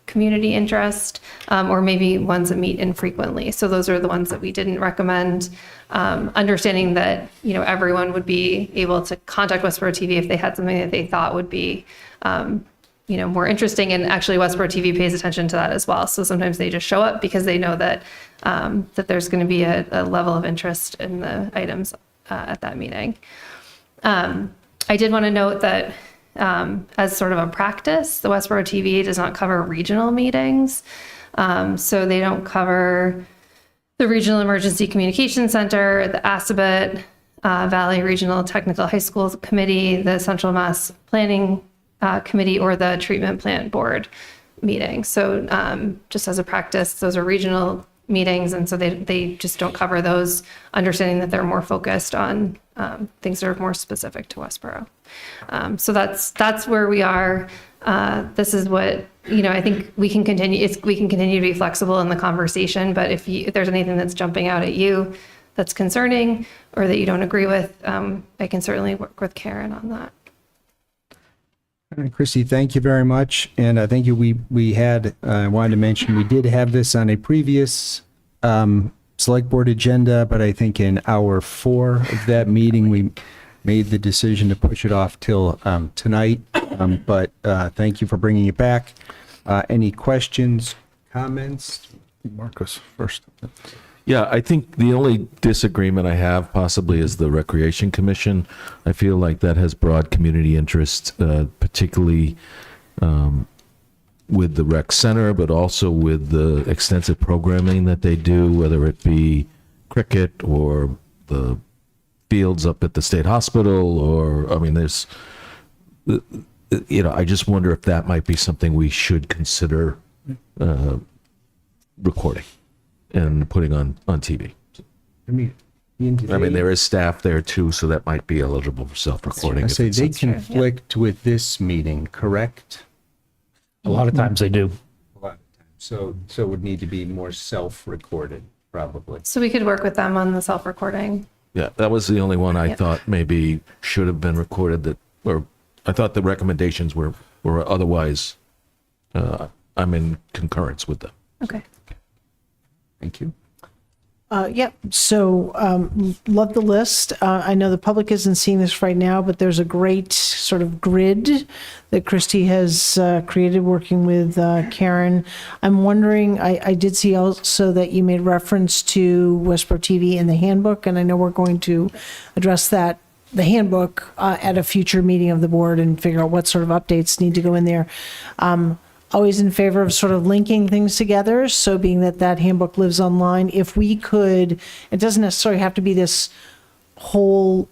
community interest, or maybe ones that meet infrequently. So those are the ones that we didn't recommend, understanding that, everyone would be able to contact Westborough TV if they had something that they thought would be, more interesting. And actually Westborough TV pays attention to that as well. So sometimes they just show up because they know that, that there's going to be a level of interest in the items at that meeting. I did want to note that as sort of a practice, the Westborough TV does not cover regional meetings. So they don't cover the Regional Emergency Communication Center, the ASABET, Valley Regional Technical High School Committee, the Central Mass Planning Committee, or the Treatment Plant Board meeting. So just as a practice, those are regional meetings, and so they just don't cover those, understanding that they're more focused on things that are more specific to Westborough. So that's where we are. This is what, I think we can continue to be flexible in the conversation, but if there's anything that's jumping out at you that's concerning or that you don't agree with, I can certainly work with Karen on that. All right, Christy, thank you very much. And I thank you. We had, I wanted to mention, we did have this on a previous select board agenda, but I think in hour 4 of that meeting, we made the decision to push it off till tonight. But thank you for bringing it back. Any questions, comments? Marcus first. Yeah, I think the only disagreement I have possibly is the Recreation Commission. I feel like that has broad community interest, particularly with the rec center, but also with the extensive programming that they do, whether it be cricket or the fields up at the state hospital, or, I mean, there's, I just wonder if that might be something we should consider recording and putting on TV. I mean, there is staff there too, so that might be eligible for self-recording. I say they conflict with this meeting, correct? A lot of times they do. A lot of times. So it would need to be more self-recorded, probably. So we could work with them on the self-recording. Yeah, that was the only one I thought maybe should have been recorded, or I thought the recommendations were otherwise, I'm in concurrence with them. Okay. Thank you. Yep. So love the list. I know the public isn't seeing this right now, but there's a great sort of grid that Christy has created working with Karen. I'm wondering, I did see also that you made reference to Westborough TV in the handbook, and I know we're going to address that, the handbook, at a future meeting of the board and figure out what sort of updates need to go in there. Always in favor of sort of linking things together. So being that handbook lives online, if we could, it doesn't necessarily have to be this whole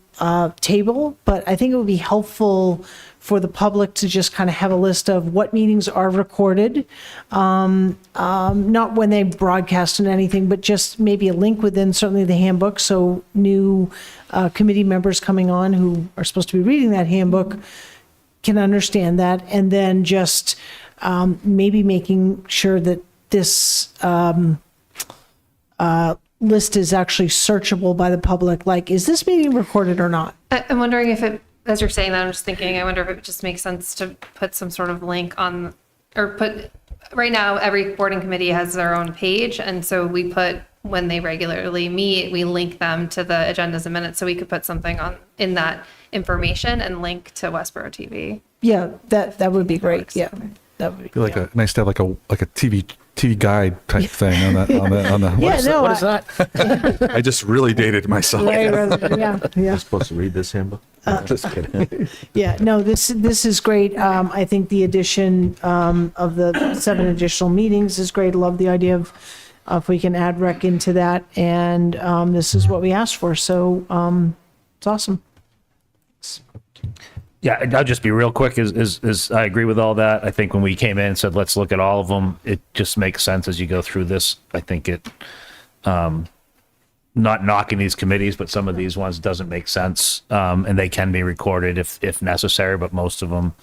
table, but I think it would be helpful for the public to just kind of have a list of what meetings are recorded, not when they broadcast and anything, but just maybe a link within certainly the handbook. So new committee members coming on who are supposed to be reading that handbook can understand that. And then just maybe making sure that this list is actually searchable by the public. Like, is this meeting recorded or not? I'm wondering if it, as you're saying that, I'm just thinking, I wonder if it just makes sense to put some sort of link on, or put, right now, every board and committee has their own page. And so we put, when they regularly meet, we link them to the agendas and minutes. So we could put something on in that information and link to Westborough TV. Yeah, that would be great. Yeah. That would Be like a nice to have like a TV guide type thing on the. Yeah, What is that? I just really dated myself. yeah. You're supposed to read this handbook? Just kidding. Yeah, no, this is great. I think the addition of the 7 additional meetings is great. Love the idea of if we can add rec into that, and this is what we asked for. So it's awesome. Yeah, I'll just be real quick. Is I agree with all that. I think when we came in and said, let's look at all of them, it just makes sense as you go through this. I think it, not knocking these committees, but some of these ones doesn't make sense. And they can be recorded if necessary, but most of them,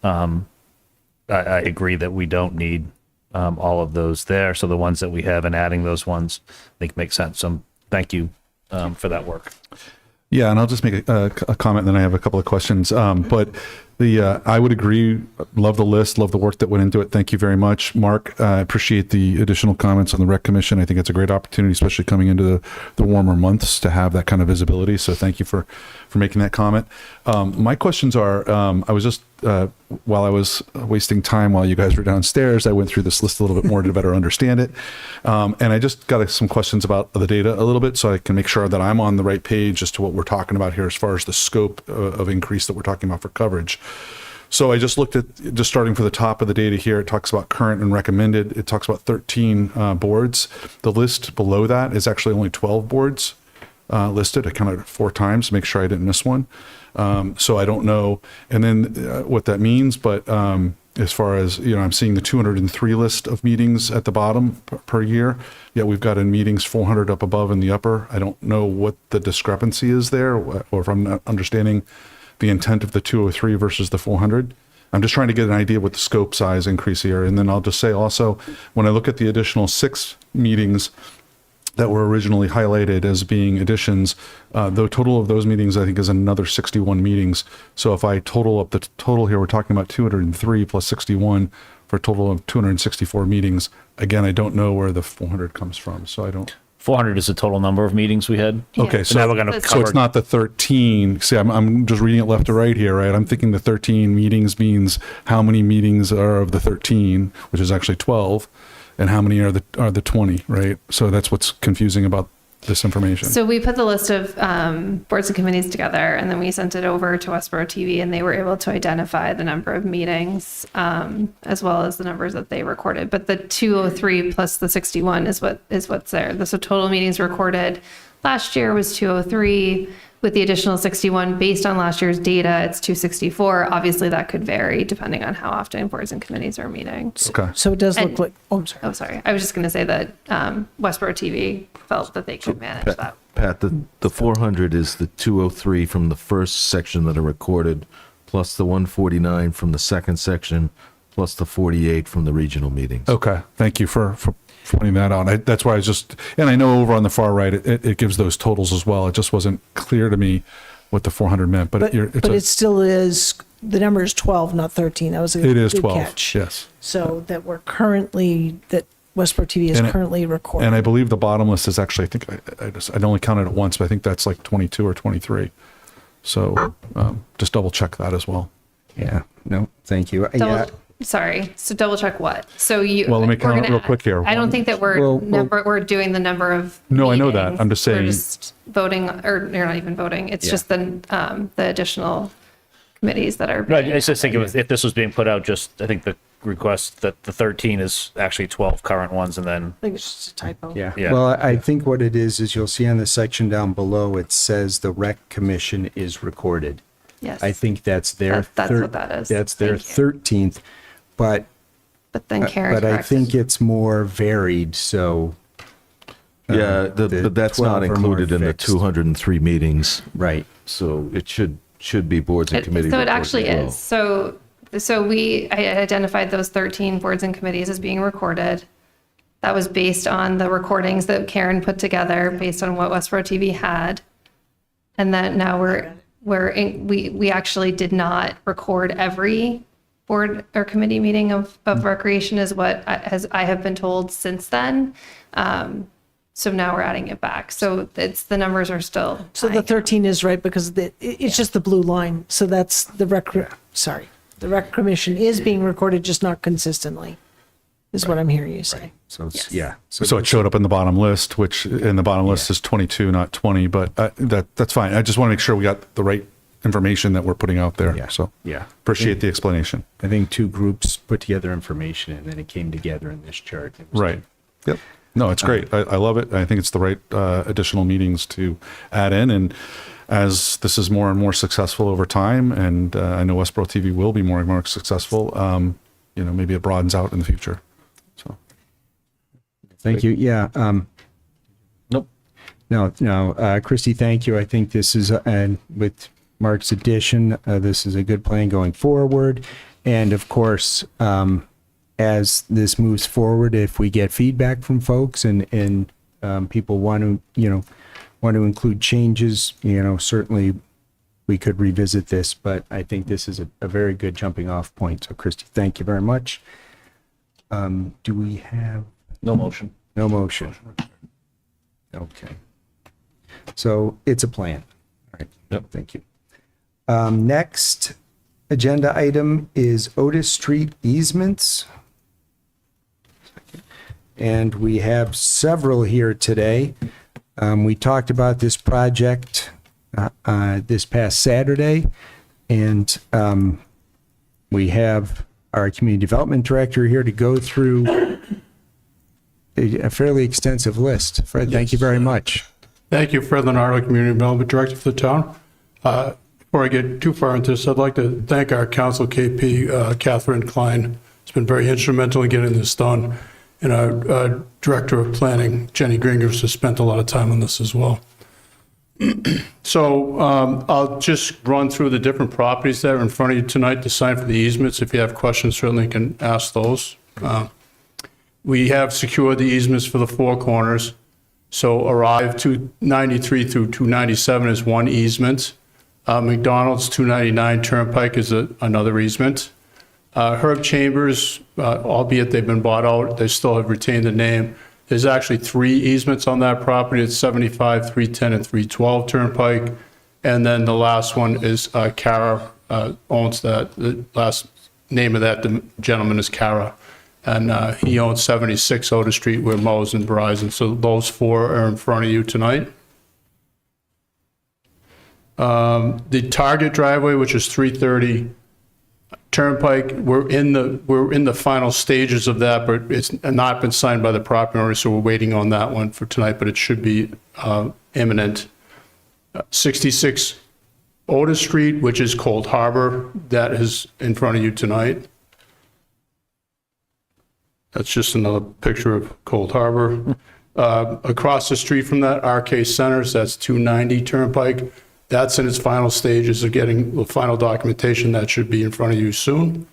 I agree that we don't need all of those there. So the ones that we have and adding those ones, I think make sense. So thank you for that work. Yeah, and I'll just make a comment, and then I have a couple of questions. But I would agree. Love the list. Love the work that went into it. Thank you very much, Mark. I appreciate the additional comments on the Rec Commission. I think it's a great opportunity, especially coming into the warmer months, to have that kind of visibility. So thank you for making that comment. My questions are, I was just, while I was wasting time while you guys were downstairs, I went through this list a little bit more to better understand it. And I just got some questions about the data a little bit so I can make sure that I'm on the right page as to what we're talking about here as far as the scope of increase that we're talking about for coverage. So I just looked at, just starting for the top of the data here, it talks about current and recommended. It talks about 13 boards. The list below that is actually only 12 boards listed. I counted it 4 times to make sure I didn't miss one. So I don't know, and then what that means, but as far as, I'm seeing the 203 list of meetings at the bottom per year, yet we've got in meetings 400 up above in the upper. I don't know what the discrepancy is there, or if I'm not understanding the intent of the 203 versus the 400. I'm just trying to get an idea what the scope size increase here. And then I'll just say also, when I look at the additional 6 meetings that were originally highlighted as being additions, the total of those meetings, I think, is another 61 meetings. So if I total up the total here, we're talking about 203 plus 61 for a total of 264 meetings. Again, I don't know where the 400 comes from, so I don't. 400 is the total number of meetings we had. Okay, so now we're going to so cover. it's not the 13. See, I'm just reading it left to right here, right? I'm thinking the 13 meetings means how many meetings are of the 13, which is actually 12, and how many are the 20, right? So that's what's confusing about this information. So we put the list of boards and committees together, and then we sent it over to Westborough TV, and they were able to identify the number of meetings as well as the numbers that they recorded. But the 203 plus the 61 is what's there. So total meetings recorded last year was 203. With the additional 61 based on last year's data, it's 264. Obviously, that could vary depending on how often boards and committees are meeting. Okay. So it does look like, I'm sorry. Oh, sorry. I was just going to say that Westborough TV felt that they could manage that. Pat, the 400 is the 203 from the first section that are recorded, plus the 149 from the second section, plus the 48 from the regional meetings. Okay, thank you for pointing that out. That's why I was just, and I know over on the far right, it gives those totals as well. It just wasn't clear to me what the 400 meant, but it still is, the number is 12, not 13. That was a it is good 12. catch. Yes. So that Westborough TV is currently recording. And I believe the bottom list is actually, I think I only counted it once, but I think that's like 22 or 23. So just double check that as well. Yeah, no, thank you. Sorry. So double check what? So Well, let me count it real quick here. I don't think that we're doing the number of. No, I know that. meetings. I'm just saying. We're just voting, or you're not even voting. It's just the additional committees that are. Right, I just think if this was being put out, just I think the request that the 13 is actually 12 current ones, and then. I think it's just a typo. Yeah. Yeah. Well, I think what it is you'll see on the section down below, it says the Rec Commission is recorded. Yes. I think that's their That's what that is. That's their Thank you. 13th, but then Karen. but I corrected. think it's more varied. So Yeah, but that's not 12 are more included in the fixed. 203 meetings. Right. So it should be boards and committee So it reports actually as well. is. So I identified those 13 boards and committees as being recorded. That was based on the recordings that Karen put together, based on what Westborough TV had. And then now we actually did not record every board or committee meeting of recreation, is what I have been told since then. So now we're adding it back. So the numbers are still. So the 13 is right because it's just the blue line. So that's the the Rec Commission is being recorded, just not consistently, is what I'm hearing you say. So it's, So it showed up in the bottom list, which in the bottom list is 22, not 20, but that's fine. I just want to make sure we got the right information that we're putting out there. Yeah. So Yeah. appreciate the explanation. I think 2 groups put together information and then it came together in this chart. It was Right. Yep. No, it's great. I love it. I think it's the right additional meetings to add in. And as this is more and more successful over time, and I know Westborough TV will be more and more successful, maybe it broadens out in the future. So Thank you. Yeah. Nope. No, Christy, thank you. I think this is, and with Mark's addition, this is a good plan going forward. And of course, as this moves forward, if we get feedback from folks and people want to include changes, certainly we could revisit this, but I think this is a very good jumping off point. So Christie, thank you very much. Do we have No motion. no motion? Okay. So it's a plan. All right. Yep. Thank you. Next agenda item is Otis Street easements. And we have several here today. We talked about this project this past Saturday, and we have our community development director here to go through a fairly extensive list. Fred, thank you very much. Thank you, Fred Leonardo, Community Development Director for the town. Before I get too far into this, I'd like to thank our council, KP, Catherine Klein. It's been very instrumental in getting this done. And our Director of Planning, Jenny Gringers, has spent a lot of time on this as well. So I'll just run through the different properties that are in front of you tonight to sign for the easements. If you have questions, certainly you can ask those. We have secured the easements for the four corners. So Arrive 293 through 297 is one easement. McDonald's 299 Turnpike is another easement. Herb Chambers, albeit they've been bought out, they still have retained the name. There's actually three easements on that property. It's 75, 310, and 312 Turnpike. And then the last one is Cara owns that. The last name of that gentleman is Cara. And he owns 76 Otis Street where Mo's and Verizon. So those four are in front of you tonight. The Target driveway, which is 330 Turnpike, we're in the final stages of that, but it's not been signed by the property owner, so we're waiting on that one for tonight, but it should be imminent. 66 Otis Street, which is Cold Harbor, that is in front of you tonight. That's just another picture of Cold Harbor. Across the street from that, RK Centers, that's 290 Turnpike. That's in its final stages of getting the final documentation. That should be in front of you soon.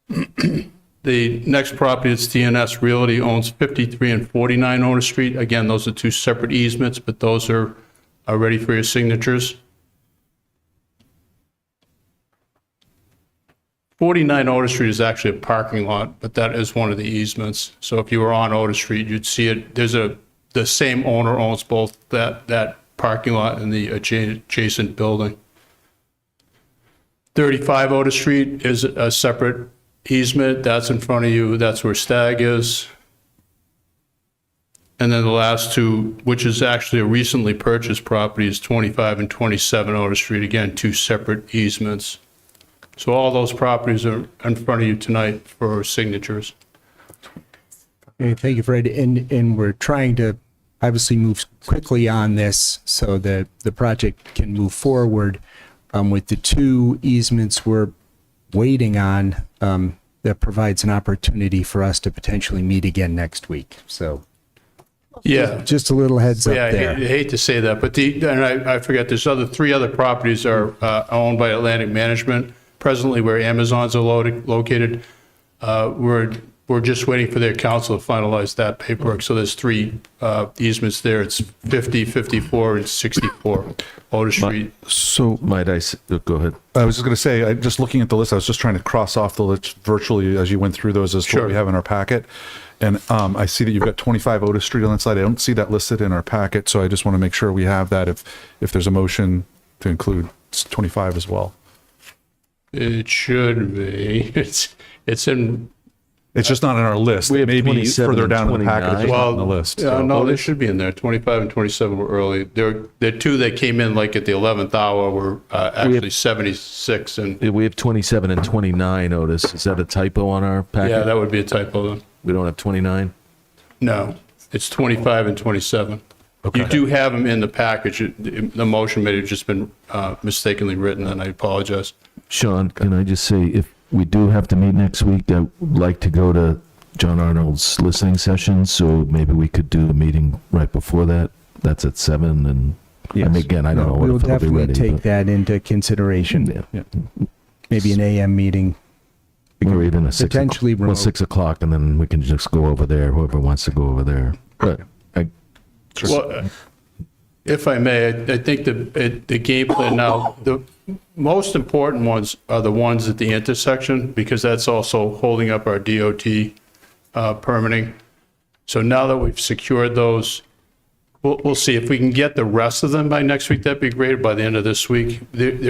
The next property is TNS Realty owns 53 and 49 Otis Street. Again, those are two separate easements, but those are ready for your signatures. 49 Otis Street is actually a parking lot, but that is one of the easements. So if you were on Otis Street, you'd see it. The same owner owns both that parking lot and the adjacent building. 35 Otis Street is a separate easement. That's in front of you. That's where Stag is. And then the last two, which is actually a recently purchased property, is 25 and 27 Otis Street. Again, two separate easements. So all those properties are in front of you tonight for signatures. Okay, thank you, Fred. And we're trying to obviously move quickly on this so that the project can move forward. With the two easements we're waiting on, that provides an opportunity for us to potentially meet again next week. So Yeah. just a little heads up Yeah, there. I hate to say that, but I forget, there's three other properties are owned by Atlantic Management. Presently, where Amazons are located, we're just waiting for their council to finalize that paperwork. So there's three easements there. It's 50, 54, and 64 Otis Street. So might I, go ahead. I was just going to say, just looking at the list, I was just trying to cross off the list virtually as you went through those as to what we have in our packet. And I see that you've got 25 Otis Street on that side. I don't see that listed in our packet, so I just want to make sure we have that if there's a motion to include 25 as well. It should be. It's in. It's just not in our list. We have Maybe 27 further and down in the packet, it's just not on the Well, list. no, they should be in there. 25 and 27 were early. There are two that came in like at the 11th hour were actually 76 and. We have 27 and 29, Otis. Is that a typo on our packet? Yeah, that would be a typo then. We don't have 29? No, it's 25 and 27. You do have them in the package. The motion may have just been mistakenly written, and I apologize. Sean, can I just say, if we do have to meet next week, I would like to go to John Arnold's listening session, so maybe we could do a meeting right before that. That's at 7, and again, I don't know We'll if it'll be definitely ready. take that into consideration. Yeah. Maybe an AM meeting. Or even a 6 Potentially o'clock. Well, 6 o'clock, and then we can just go over there, whoever wants to go over there. But Well, If I may, I think the game plan now, the most important ones are the ones at the intersection, because that's also holding up our DOT permitting. So now that we've secured those, we'll see if we can get the rest of them by next week. That'd be great. By the end of this week, we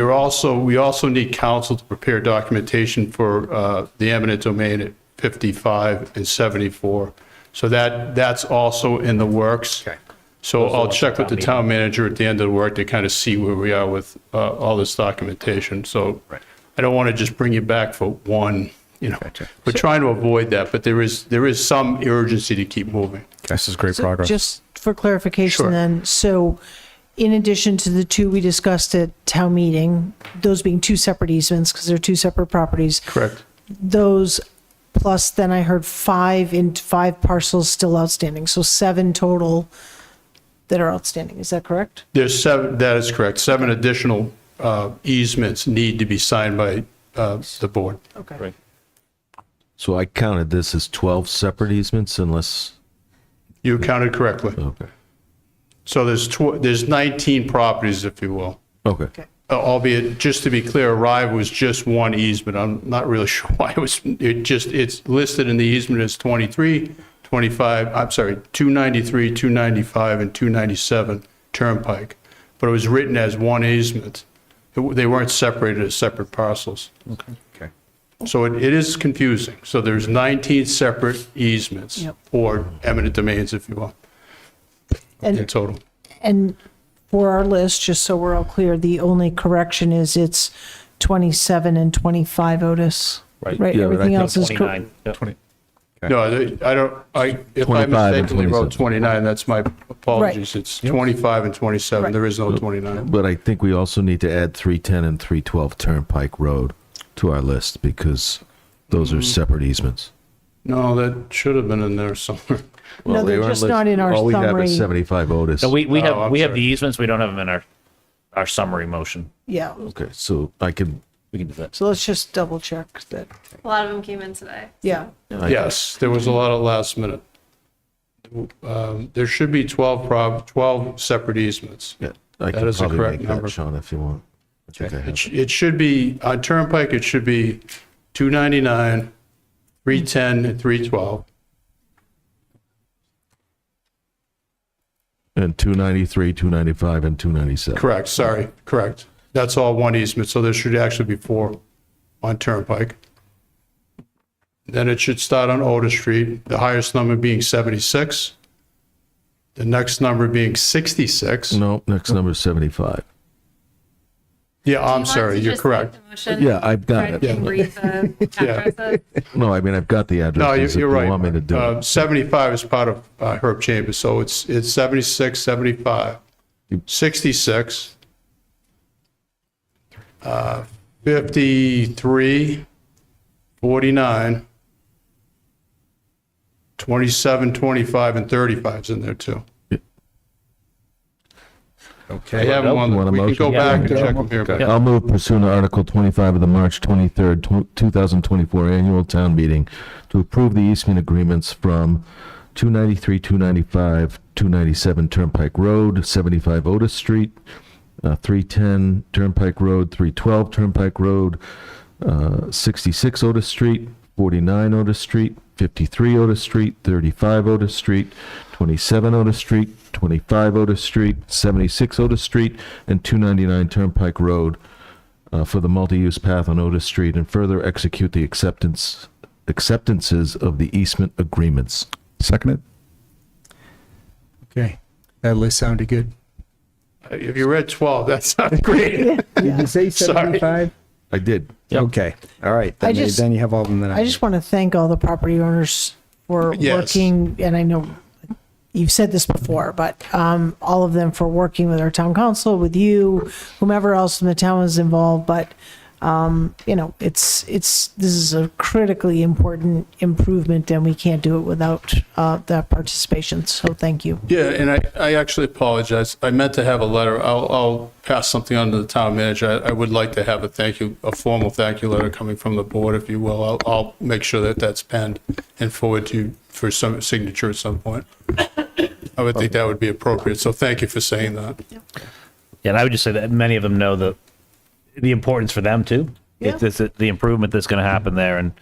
also need council to prepare documentation for the eminent domain at 55 and 74. So that's also in the works. Okay. So I'll check with the town manager at the end of the work to kind of see where we are with all this documentation. So I don't want to just bring you back for one, we're trying to avoid that, but there is some urgency to keep moving. This is great So progress. just for clarification Sure. then, so in addition to the two we discussed at town meeting, those being two separate easements, because they're two separate properties, Correct. those plus then I heard five parcels still outstanding, so 7 total that are outstanding. Is that correct? There's 7, that is correct. 7 additional easements need to be signed by the board. Okay. Right. So I counted this as 12 separate easements unless, You counted correctly. okay, So there's 19 properties, if you will. okay. Albeit, just to be clear, Arrive was just one easement. I'm not really sure why it's listed in the easement as 23, 25, I'm sorry, 293, 295, and 297 Turnpike. But it was written as one easement. They weren't separated as separate parcels. Okay. So it is confusing. So there's 19 separate easements, Yep. or eminent domains, if you will, in And, total. and for our list, just so we're all clear, the only correction is it's 27 and 25 Otis. Right. Right, Yeah, but I everything think else is correct. 29. Yep. 20. No, if I 25 and mistakenly wrote 27. 29, that's my apologies. It's 25 and 27. Right. There is no 29. But I think we also need to add 310 and 312 Turnpike Road to our list because those are separate easements. No, that should have been in there somewhere. No, they're they aren't just not in our All we have summary. is 75 Otis. So we have I'm the sorry. easements. We don't have them in our summary motion. Yeah, Okay, so I can, We can do that. so let's just double check that, A lot of them came in today. yeah. Yes, there was a lot of last minute. There should be 12 separate easements. yeah, I That can is the probably correct make number. that, Sean, if you want. I think I have it. It should be, on Turnpike, it should be 299, 310, and 312. And 293, 295, and 297. Correct, sorry, correct. That's all one easement, so there should actually be 4 on Turnpike. Then it should start on Otis Street, the highest number being 76, the next number being 66. No, next number is 75. Yeah, I'm sorry, you're correct. Yeah, I've got it. Yeah. No, I mean, I've got the No, addresses if you're you right. want me to do it. 75 is part of Herb Chambers, so it's 76, 75, 66, 53, 49, 27, 25, and 35's in there too. Okay. I have them on, You want a we can go motion? back Yeah. and check them here. but- I'll move pursuant to Article 25 of the March 23rd, 2024 Annual Town Meeting to approve the easement agreements from 293, 295, 297 Turnpike Road, 75 Otis Street, 310 Turnpike Road, 312 Turnpike Road, 66 Otis Street, 49 Otis Street, 53 Otis Street, 35 Otis Street, 27 Otis Street, 25 Otis Street, 76 Otis Street, and 299 Turnpike Road for the multi-use path on Otis Street, and further execute the acceptances of the easement agreements. Seconded? Okay, that list sounded good. If you read 12, that sounded great. Did you say Sorry. 75? I did. Okay, all right, I then just- then you have all of them that I just want to thank all the property owners for Yes. working, and I know you've said this before, but all of them for working with our town council, with you, whomever else in the town is involved. But this is a critically important improvement, and we can't do it without that participation. So thank you. Yeah, and I actually apologize. I meant to have a letter. I'll pass something on to the town manager. I would like to have a formal thank you letter coming from the board, if you will. I'll make sure that that's penned and forward to you for some signature at some point. I would think that would be appropriate, so thank you for saying that. Yeah, and I would just say that many of them know the importance for them too. Yeah. The improvement that's going to happen there, and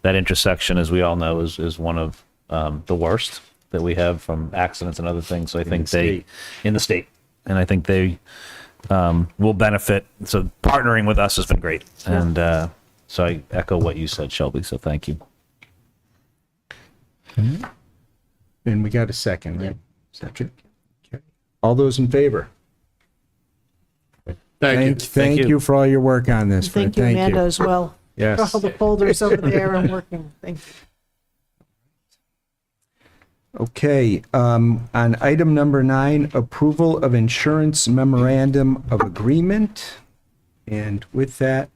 that intersection, as we all know, is one of the worst that we have from accidents and other things. So I think in the state, and I think they will benefit. So partnering with us has been great, and so I echo what you said, Shelby. So thank you. And we got a second, right? Second. Okay. All those in favor? Thank you for all your work on this. Fred. Thank you, Amanda, as well. Yes. For all the folders over there and working. Thank you. Okay, on item number 9, approval of insurance memorandum of agreement. And with that,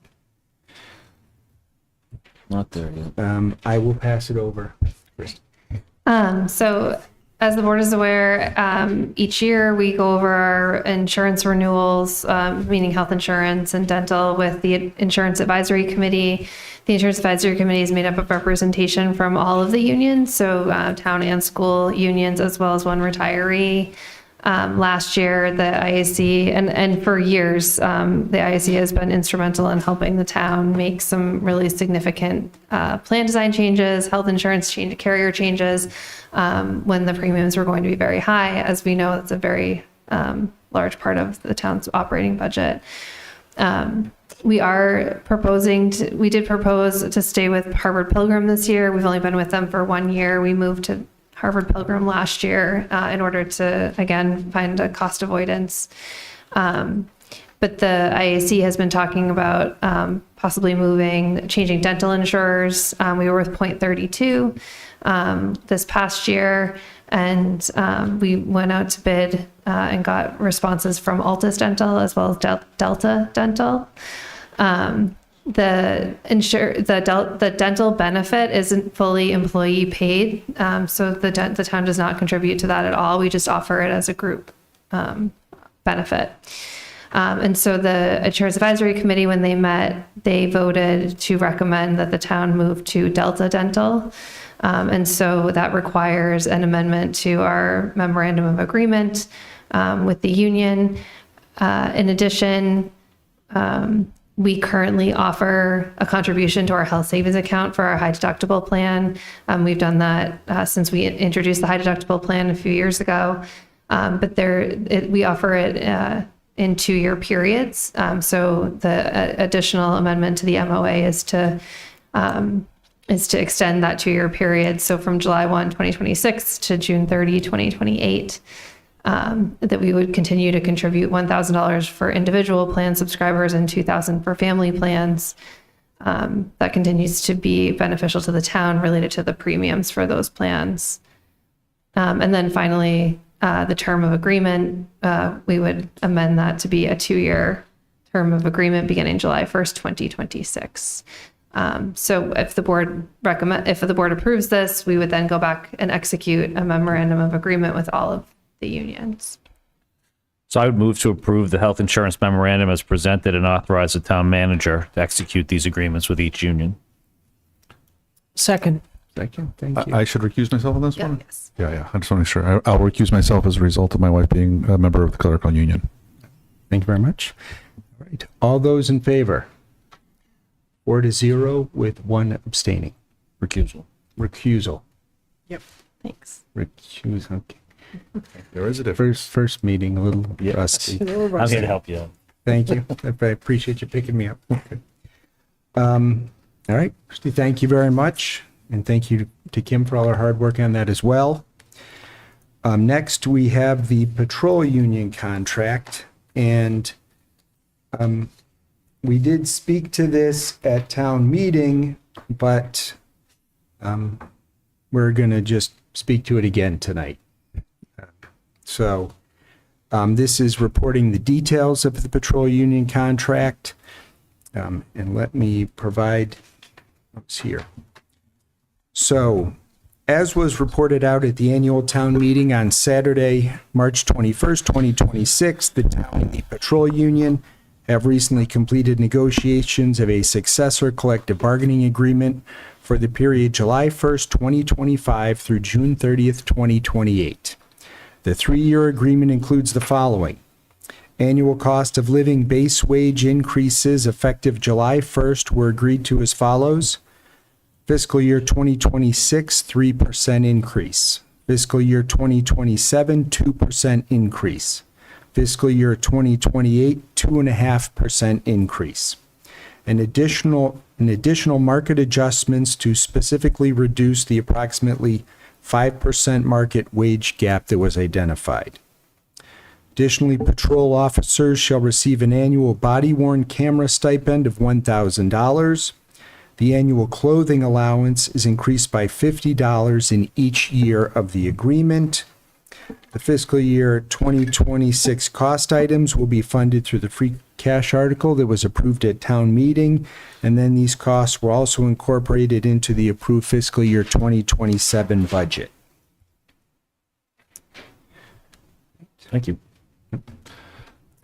Not there yet. I will pass it over. So as the board is aware, each year we go over our insurance renewals, meaning health insurance and dental, with the Insurance Advisory Committee. The Insurance Advisory Committee is made up of representation from all of the unions, so town and school unions, as well as one retiree. Last year, the IAC, and for years, the IAC has been instrumental in helping the town make some really significant plan design changes, health insurance change, carrier changes, when the premiums were going to be very high. As we know, it's a very large part of the town's operating budget. We did propose to stay with Harvard Pilgrim this year. We've only been with them for 1 year. We moved to Harvard Pilgrim last year in order to, again, find a cost avoidance. But the IAC has been talking about possibly changing dental insurers. We were with Point 32 this past year, and we went out to bid and got responses from Altus Dental as well as Delta Dental. The dental benefit isn't fully employee paid, so the town does not contribute to that at all. We just offer it as a group benefit. And so the Insurance Advisory Committee, when they met, they voted to recommend that the town move to Delta Dental. And so that requires an amendment to our memorandum of agreement with the union. In addition, we currently offer a contribution to our health savings account for our high deductible plan. We've done that since we introduced the high deductible plan a few years ago. But we offer it in 2-year periods. So the additional amendment to the MOA is to extend that 2-year period. So from July 1, 2026 to June 30, 2028. That we would continue to contribute $1,000 for individual plan subscribers and $2,000 for family plans. That continues to be beneficial to the town related to the premiums for those plans. And then finally, the term of agreement, we would amend that to be a 2-year term of agreement beginning July 1st, 2026. So if the board approves this, we would then go back and execute a memorandum of agreement with all of the unions. So I would move to approve the health insurance memorandum as presented and authorize the town manager to execute these agreements with each union. Second. Thank you. I should recuse myself on this Yeah, one? yes. Yeah. I just want to make sure. I'll recuse myself as a result of my wife being a member of the clerical union. Thank you very much. All right. All those in favor? 4-0 with 1 abstaining. Recusal. Yep. Thanks. Recuse. Okay. There is a difference. First meeting, a little rusty. I'm here to help you. Thank you. I appreciate you picking me up. Okay. All right, Christy, thank you very much. And thank you to Kim for all her hard work on that as well. Next, we have the patrol union contract. And we did speak to this at town meeting, but we're going to just speak to it again tonight. So this is reporting the details of the patrol union contract. And let me provide what's here. So as was reported out at the annual town meeting on Saturday, March 21st, 2026, the town and the patrol union have recently completed negotiations of a successor collective bargaining agreement for the period July 1st, 2025 through June 30th, 2028. The 3-year agreement includes the following. Annual cost of living base wage increases effective July 1st were agreed to as follows. Fiscal year 2026, 3% increase. Fiscal year 2027, 2% increase. Fiscal year 2028, 2.5% increase. Additional market adjustments to specifically reduce the approximately 5% market wage gap that was identified. Additionally, patrol officers shall receive an annual body-worn camera stipend of $1,000. The annual clothing allowance is increased by $50 in each year of the agreement. The fiscal year 2026 cost items will be funded through the free cash article that was approved at town meeting, and then these costs were also incorporated into the approved fiscal year 2027 budget. Thank you.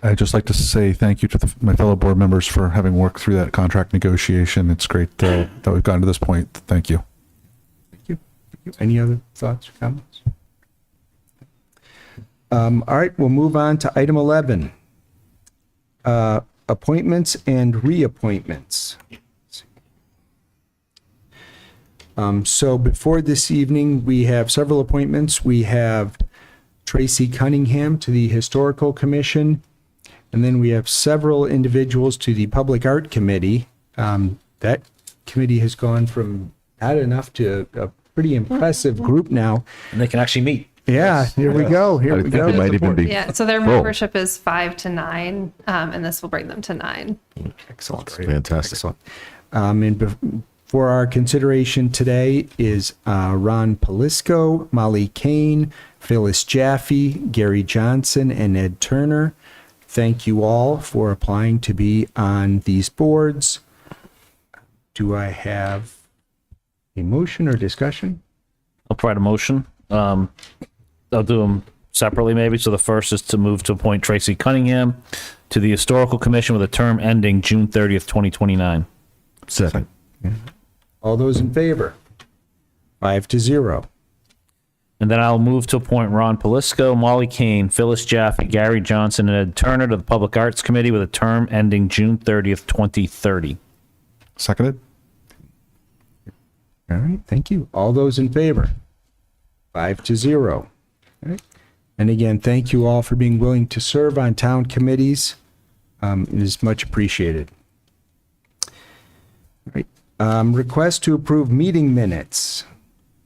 I'd just like to say thank you to my fellow board members for having worked through that contract negotiation. It's great that we've gotten to this point. Thank you. Thank you. Any other thoughts or comments? All right, we'll move on to item 11. Appointments and reappointments. So before this evening, we have several appointments. We have Tracy Cunningham to the Historical Commission, and then we have several individuals to the Public Art Committee. That committee has gone from not enough to a pretty impressive group now. And they can actually meet. Yeah, here we go. Here I we think go. it might even be. Yeah, so their membership is 5 to 9, and this will bring them to 9. Excellent. Fantastic. Excellent. For our consideration today is Ron Polisco, Molly Kane, Phyllis Jaffe, Gary Johnson, and Ed Turner. Thank you all for applying to be on these boards. Do I have a motion or discussion? I'll provide a motion. I'll do them separately maybe. So the first is to move to appoint Tracy Cunningham to the Historical Commission with a term ending June 30th, 2029. Second. All those in favor? 5-0. And then I'll move to appoint Ron Polisco, Molly Kane, Phyllis Jaffe, Gary Johnson, and Ed Turner to the Public Arts Committee with a term ending June 30th, 2030. Seconded? All right, thank you. All those in favor? 5-0. All right. And again, thank you all for being willing to serve on town committees. It is much appreciated. All right. Request to approve meeting minutes.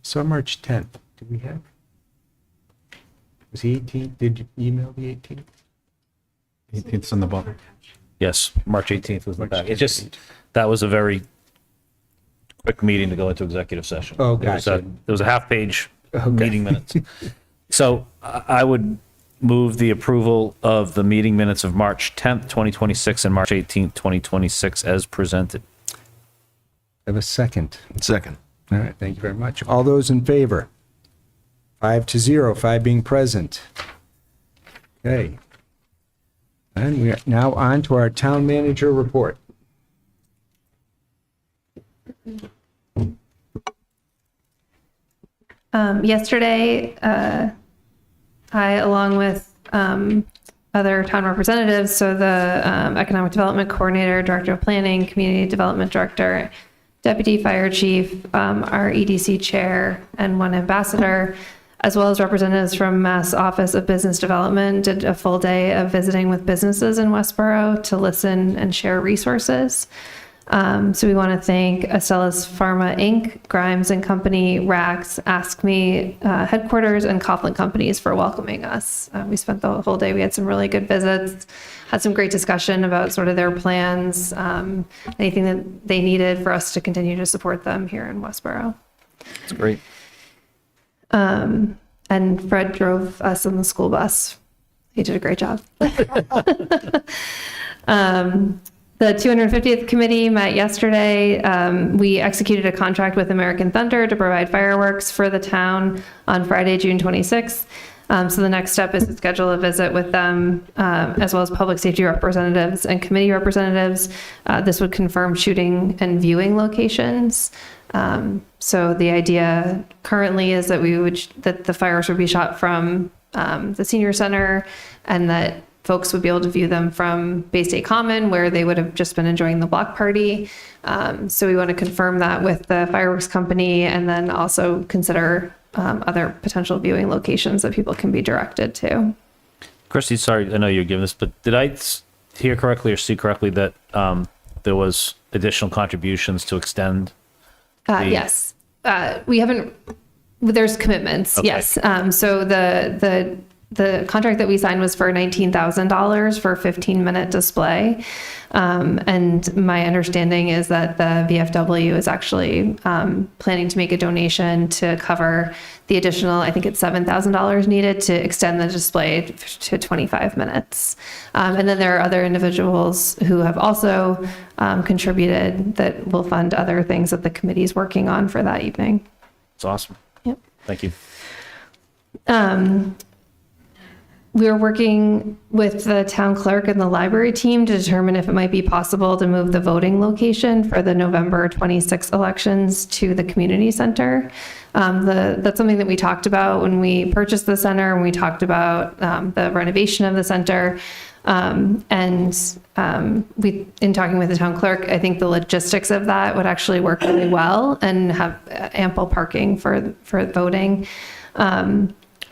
So March 10th. Did we have? Was the 18th? Did you email the 18th? 18th's in the bottom. Yes, March 18th was the back. It's just, that was a very quick meeting to go into executive session. Oh, There was gotcha. there was a half-page meeting minutes. So I would move the approval of the meeting minutes of March 10th, 2026 and March 18th, 2026 as presented. Have a second. Second. All right, thank you very much. All those in favor? 5-0, 5 being present. Okay. And we are now on to our town manager report. Yesterday, I, along with other town representatives, so the Economic Development Coordinator, Director of Planning, Community Development Director, Deputy Fire Chief, our EDC Chair, and one ambassador, as well as representatives from Mass Office of Business Development, did a full day of visiting with businesses in Westborough to listen and share resources. So we want to thank Astellas Pharma Inc., Grimes and Company, Rax, Ask Me headquarters, and Coughlin Companies for welcoming us. We spent the whole day. We had some really good visits, had some great discussion about sort of their plans, anything that they needed for us to continue to support them here in Westborough. It's great. And Fred drove us in the school bus. He did a great job. The 250th committee met yesterday. We executed a contract with American Thunder to provide fireworks for the town on Friday, June 26th. So the next step is to schedule a visit with them, as well as public safety representatives and committee representatives. This would confirm shooting and viewing locations. So the idea currently is that that the fireworks would be shot from the senior center, and that folks would be able to view them from Bay State Common, where they would have just been enjoying the block party. So we want to confirm that with the fireworks company, and then also consider other potential viewing locations that people can be directed to. Christy, sorry, I know you're giving this, but did I hear correctly or see correctly that there was additional contributions to extend? Yes. We haven't, there's commitments. Okay. Yes. So the contract that we signed was for $19,000 for a 15-minute display. And my understanding is that the VFW is actually planning to make a donation to cover the additional, I think it's $7,000 needed to extend the display to 25 minutes. And then there are other individuals who have also contributed that will fund other things that the committee is working on for that evening. It's awesome. Yep. Thank you. We are working with the town clerk and the library team to determine if it might be possible to move the voting location for the November 26 elections to the community center. That's something that we talked about when we purchased the center, and we talked about the renovation of the center. In talking with the town clerk, I think the logistics of that would actually work really well and have ample parking for voting.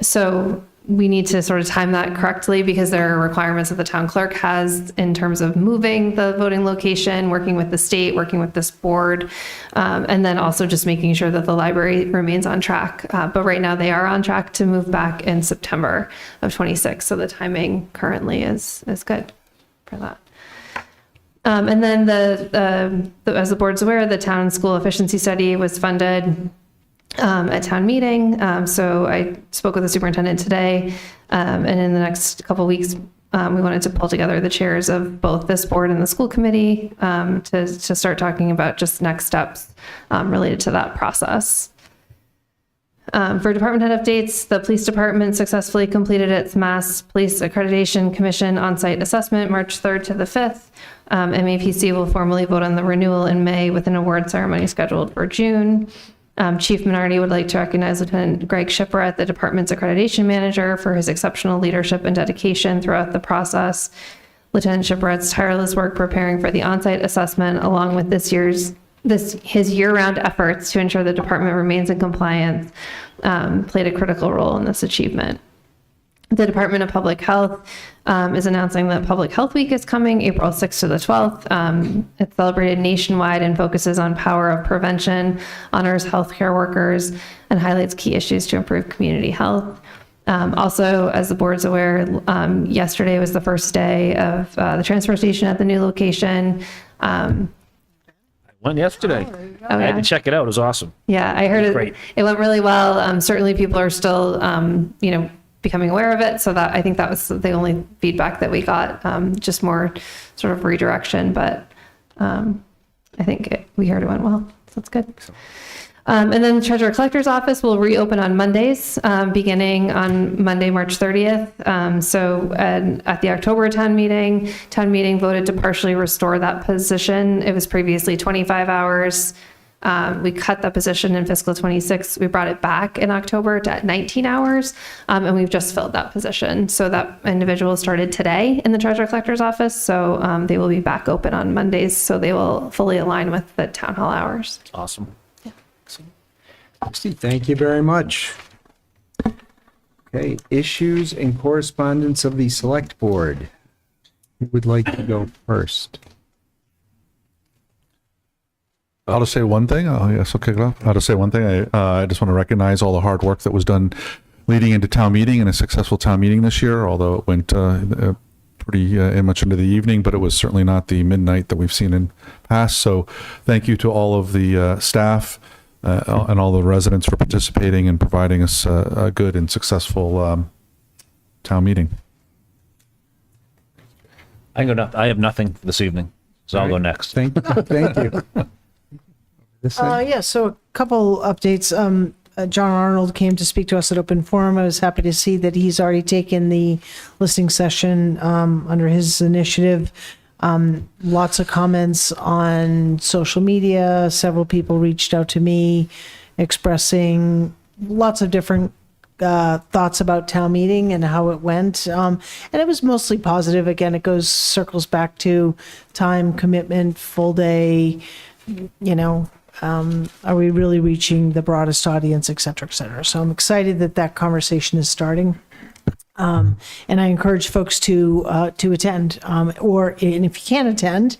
So we need to sort of time that correctly, because there are requirements that the town clerk has in terms of moving the voting location, working with the state, working with this board, and then also just making sure that the library remains on track. But right now they are on track to move back in September of 26. So the timing currently is good for that. And then as the board's aware, the town and school efficiency study was funded at town meeting. So I spoke with the superintendent today, and in the next couple of weeks, we wanted to pull together the chairs of both this board and the school committee to start talking about just next steps related to that process. For department head updates, the police department successfully completed its Mass Police Accreditation Commission on-site assessment March 3rd to the 5th. MAPC will formally vote on the renewal in May with an award ceremony scheduled for June. Chief Minardi would like to recognize Lieutenant Greg Shipwreck, the department's accreditation manager, for his exceptional leadership and dedication throughout the process. Lieutenant Shipwreck's tireless work preparing for the on-site assessment, along with his year-round efforts to ensure the department remains in compliance, played a critical role in this achievement. The Department of Public Health is announcing that Public Health Week is coming April 6th to the 12th. It's celebrated nationwide and focuses on power of prevention, honors healthcare workers, and highlights key issues to improve community health. Also, as the board's aware, yesterday was the first day of the transfer station at the new location. Went yesterday. Oh, I had yeah. to check it out. It was awesome. Yeah, I heard Great. it went really well. Certainly people are still, becoming aware of it. So that, I think that was the only feedback that we got, just more sort of redirection, but I think we heard it went well. So that's good. And then the Treasurer Collector's Office will reopen on Mondays, beginning on Monday, March 30th. At the October town meeting voted to partially restore that position. It was previously 25 hours. We cut that position in fiscal 26. We brought it back in October to 19 hours, and we've just filled that position. So that individual started today in the Treasurer Collector's Office. So they will be back open on Mondays. So they will fully align with the town hall hours. Awesome. Christy, thank you very much. Okay, issues and correspondence of the select board. Who would like to go first? I'll just say one thing. Oh, yes, I'll kick it off. I'll just say one thing. I just want to recognize all the hard work that was done leading into town meeting and a successful town meeting this year, although it went pretty much into the evening, but it was certainly not the midnight that we've seen in past. So thank you to all of the staff and all the residents for participating and providing us a good and successful town meeting. I have nothing this evening, so I'll go next. Thank you. So a couple updates. John Arnold came to speak to us at Open Forum. I was happy to see that he's already taken the listening session under his initiative. Lots of comments on social media. Several people reached out to me expressing lots of different thoughts about town meeting and how it went. And it was mostly positive. Again, it circles back to time, commitment, full day, are we really reaching the broadest audience, et cetera, et cetera. So I'm excited that conversation is starting. And I encourage folks to attend, and if you can't attend,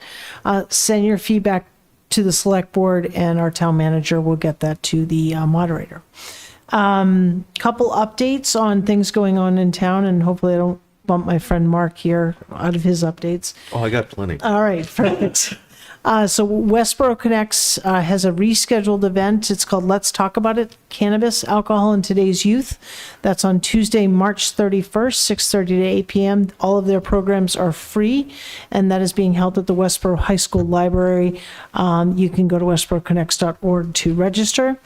send your feedback to the select board, and our town manager will get that to the moderator. Couple updates on things going on in town, and hopefully I don't bump my friend Mark here out of his updates. Oh, I got plenty. All right, perfect. So Westborough Connects has a rescheduled event. It's called Let's Talk About It, Cannabis, Alcohol, and Today's Youth. That's on Tuesday, March 31st, 6:30 to 8 p.m. All of their programs are free, and that is being held at the Westborough High School Library. You can go to westboroughconnects.org to register.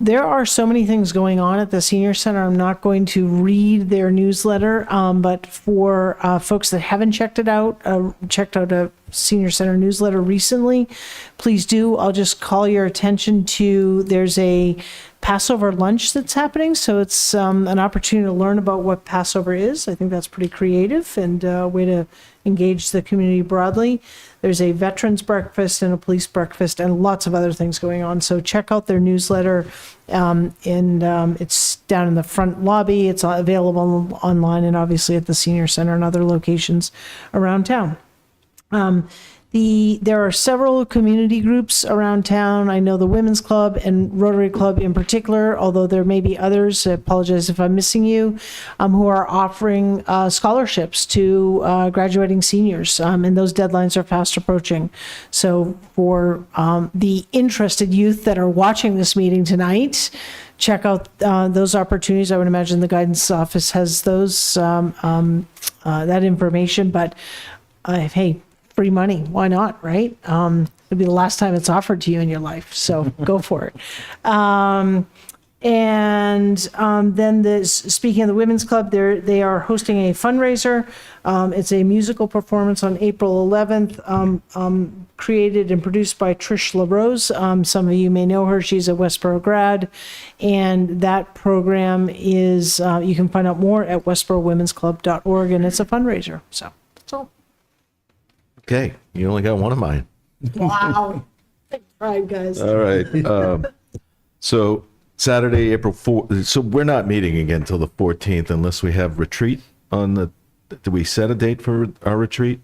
There are so many things going on at the Senior Center. I'm not going to read their newsletter, but for folks that haven't checked out a Senior Center newsletter recently, please do. I'll just call your attention to, there's a Passover lunch that's happening. So it's an opportunity to learn about what Passover is. I think that's pretty creative and a way to engage the community broadly. There's a veterans breakfast and a police breakfast and lots of other things going on. So check out their newsletter. It's down in the front lobby. It's available online and obviously at the Senior Center and other locations around town. There are several community groups around town. I know the Women's Club and Rotary Club in particular, although there may be others, I apologize if I'm missing you, who are offering scholarships to graduating seniors, and those deadlines are fast approaching. So for the interested youth that are watching this meeting tonight, check out those opportunities. I would imagine the guidance office has those that information, but hey, free money, why not, right? It'll be the last time it's offered to you in your life, so go for it. Then speaking of the Women's Club, they are hosting a fundraiser. It's a musical performance on April 11th, created and produced by Trish LaRose. Some of you may know her. She's a Westborough grad, and that program is, you can find out more at westboroughwomensclub.org, and it's a fundraiser. So that's all. Okay, you only got one of mine. Wow. Thank you, guys. All right. So Saturday, April 4th. So we're not meeting again until the 14th unless we have retreat on the. Did we set a date for our retreat?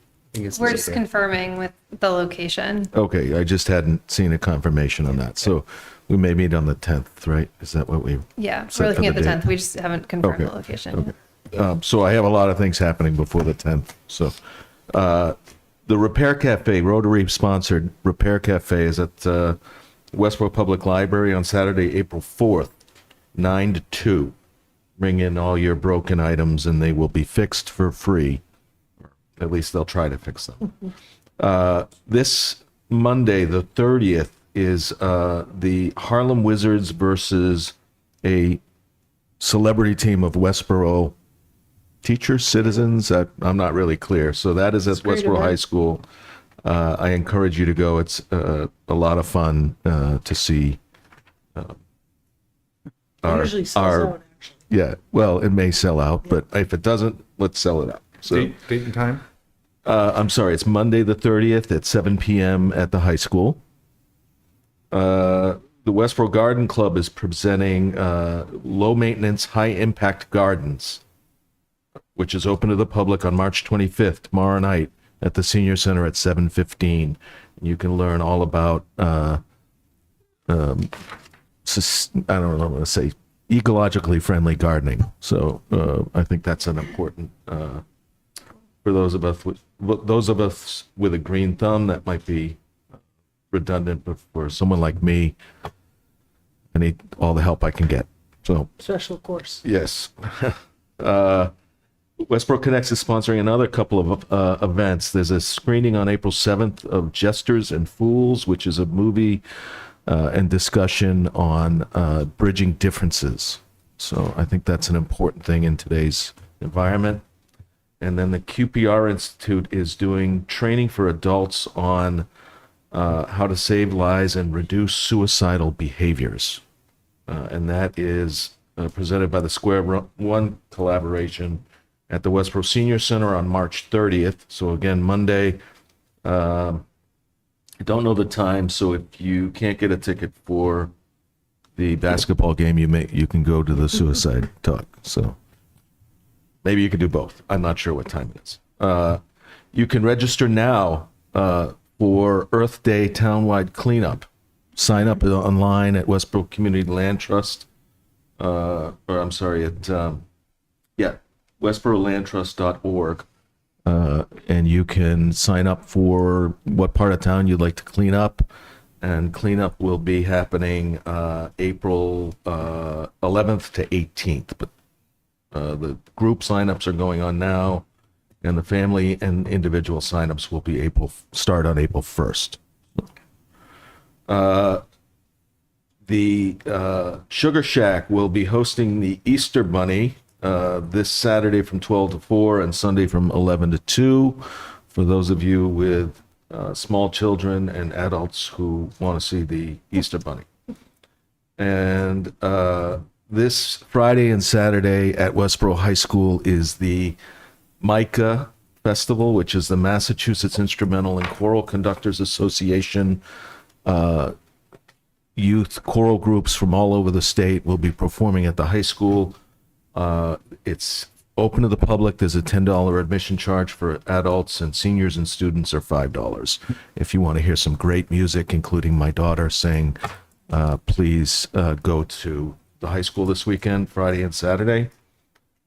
We're just confirming with the location. Okay, I just hadn't seen a confirmation on that. So we may meet on the 10th, right? Is that what we? Yeah, set we're looking for at the date? 10th. We just haven't confirmed Okay. the location. Okay. So I have a lot of things happening before the 10th. So the Repair Cafe, Rotary sponsored Repair Cafe, is at Westborough Public Library on Saturday, April 4th, 9 to 2. Bring in all your broken items and they will be fixed for free. At least they'll try to fix them. This Monday, the 30th, is the Harlem Wizards versus a celebrity team of Westborough teachers, citizens. I'm not really clear. So that is at Westborough High School. I encourage you to go. It's a lot of fun to see. Usually sells out, actually. Yeah, well, it may sell out, but if it doesn't, let's sell it out. So, Date and time? I'm sorry, it's Monday the 30th at 7 p.m. at the high school. The Westborough Garden Club is presenting Low Maintenance, High Impact Gardens, which is open to the public on March 25th, tomorrow night, at the Senior Center at 7:15. You can learn all about, I don't know, I'm going to say ecologically friendly gardening. So I think that's an important, for those of us with a green thumb, that might be redundant, but for someone like me, I need all the help I can get. So Special course. yes. Westborough Connects is sponsoring another couple of events. There's a screening on April 7th of Jesters and Fools, which is a movie and discussion on bridging differences. So I think that's an important thing in today's environment. And then the QPR Institute is doing training for adults on how to save lives and reduce suicidal behaviors. And that is presented by the Square One Collaboration at the Westborough Senior Center on March 30th. So again, Monday. I don't know the time, so if you can't get a ticket for the basketball game, you can go to the suicide talk. So maybe you could do both. I'm not sure what time it is. You can register now for Earth Day townwide cleanup. Sign up online at Westborough Community Land Trust, westboroughlandtrust.org. And you can sign up for what part of town you'd like to clean up. And cleanup will be happening April 11th to 18th. But the group signups are going on now, and the family and individual signups will be start on April 1st. The Sugar Shack will be hosting the Easter Bunny this Saturday from 12 to 4 and Sunday from 11 to 2 for those of you with small children and adults who want to see the Easter Bunny. And this Friday and Saturday at Westborough High School is the MICA Festival, which is the Massachusetts Instrumental and Choral Conductors Association. Youth choral groups from all over the state will be performing at the high school. It's open to the public. There's a $10 admission charge for adults, and seniors and students are $5. If you want to hear some great music, including my daughter saying, please go to the high school this weekend, Friday and Saturday.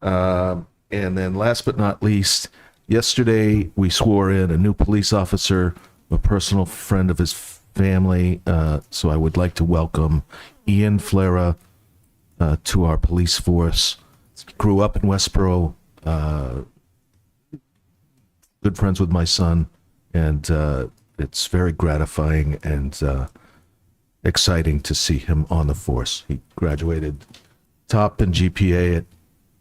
And then last but not least, yesterday we swore in a new police officer, a personal friend of his family. So I would like to welcome Ian Flera to our police force. Grew up in Westborough, good friends with my son, and it's very gratifying and exciting to see him on the force. He graduated top in GPA at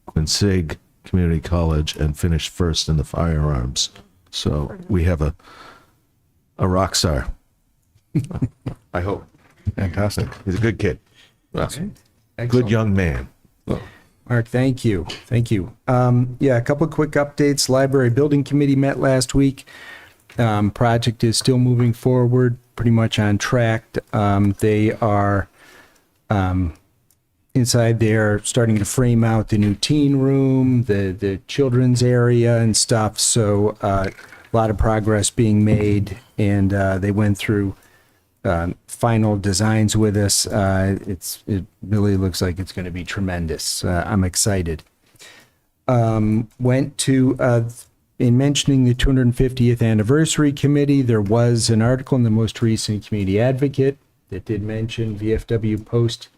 Quincy Community College and finished first in the firearms. So we have a rock star. I hope. Fantastic. He's a good kid. Okay. Good young man. Mark, thank you. Thank you. A couple of quick updates. Library Building Committee met last week. Project is still moving forward, pretty much on track. They are inside there starting to frame out the new teen room, the children's area and stuff. So a lot of progress being made, and they went through final designs with us. It really looks like it's going to be tremendous. I'm excited. Went to, in mentioning the 250th anniversary committee, there was an article in the most recent Community Advocate that did mention VFW Post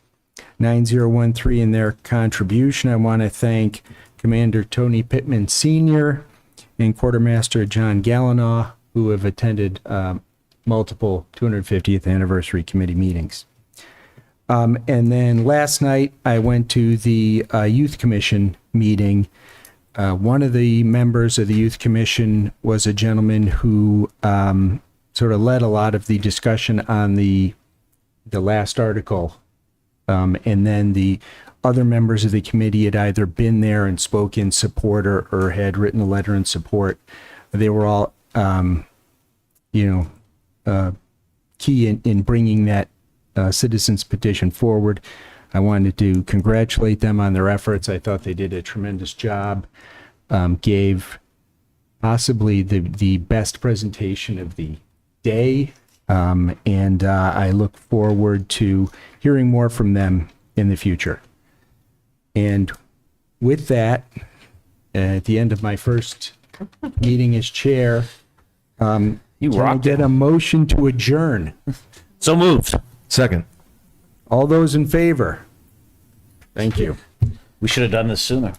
9013 in their contribution. I want to thank Commander Tony Pittman Sr. and Quartermaster John Gallinaw, who have attended multiple 250th anniversary committee meetings. And then last night I went to the Youth Commission meeting. One of the members of the Youth Commission was a gentleman who sort of led a lot of the discussion on the last article. And then the other members of the committee had either been there and spoke in support or had written a letter in support. They were all, key in bringing that citizens petition forward. I wanted to congratulate them on their efforts. I thought they did a tremendous job, gave possibly the best presentation of the day, and I look forward to hearing more from them in the future. And with that, at the end of my first meeting as chair, can I get a motion to adjourn? So moved. Second. All those in favor? Thank you. We should have done this sooner.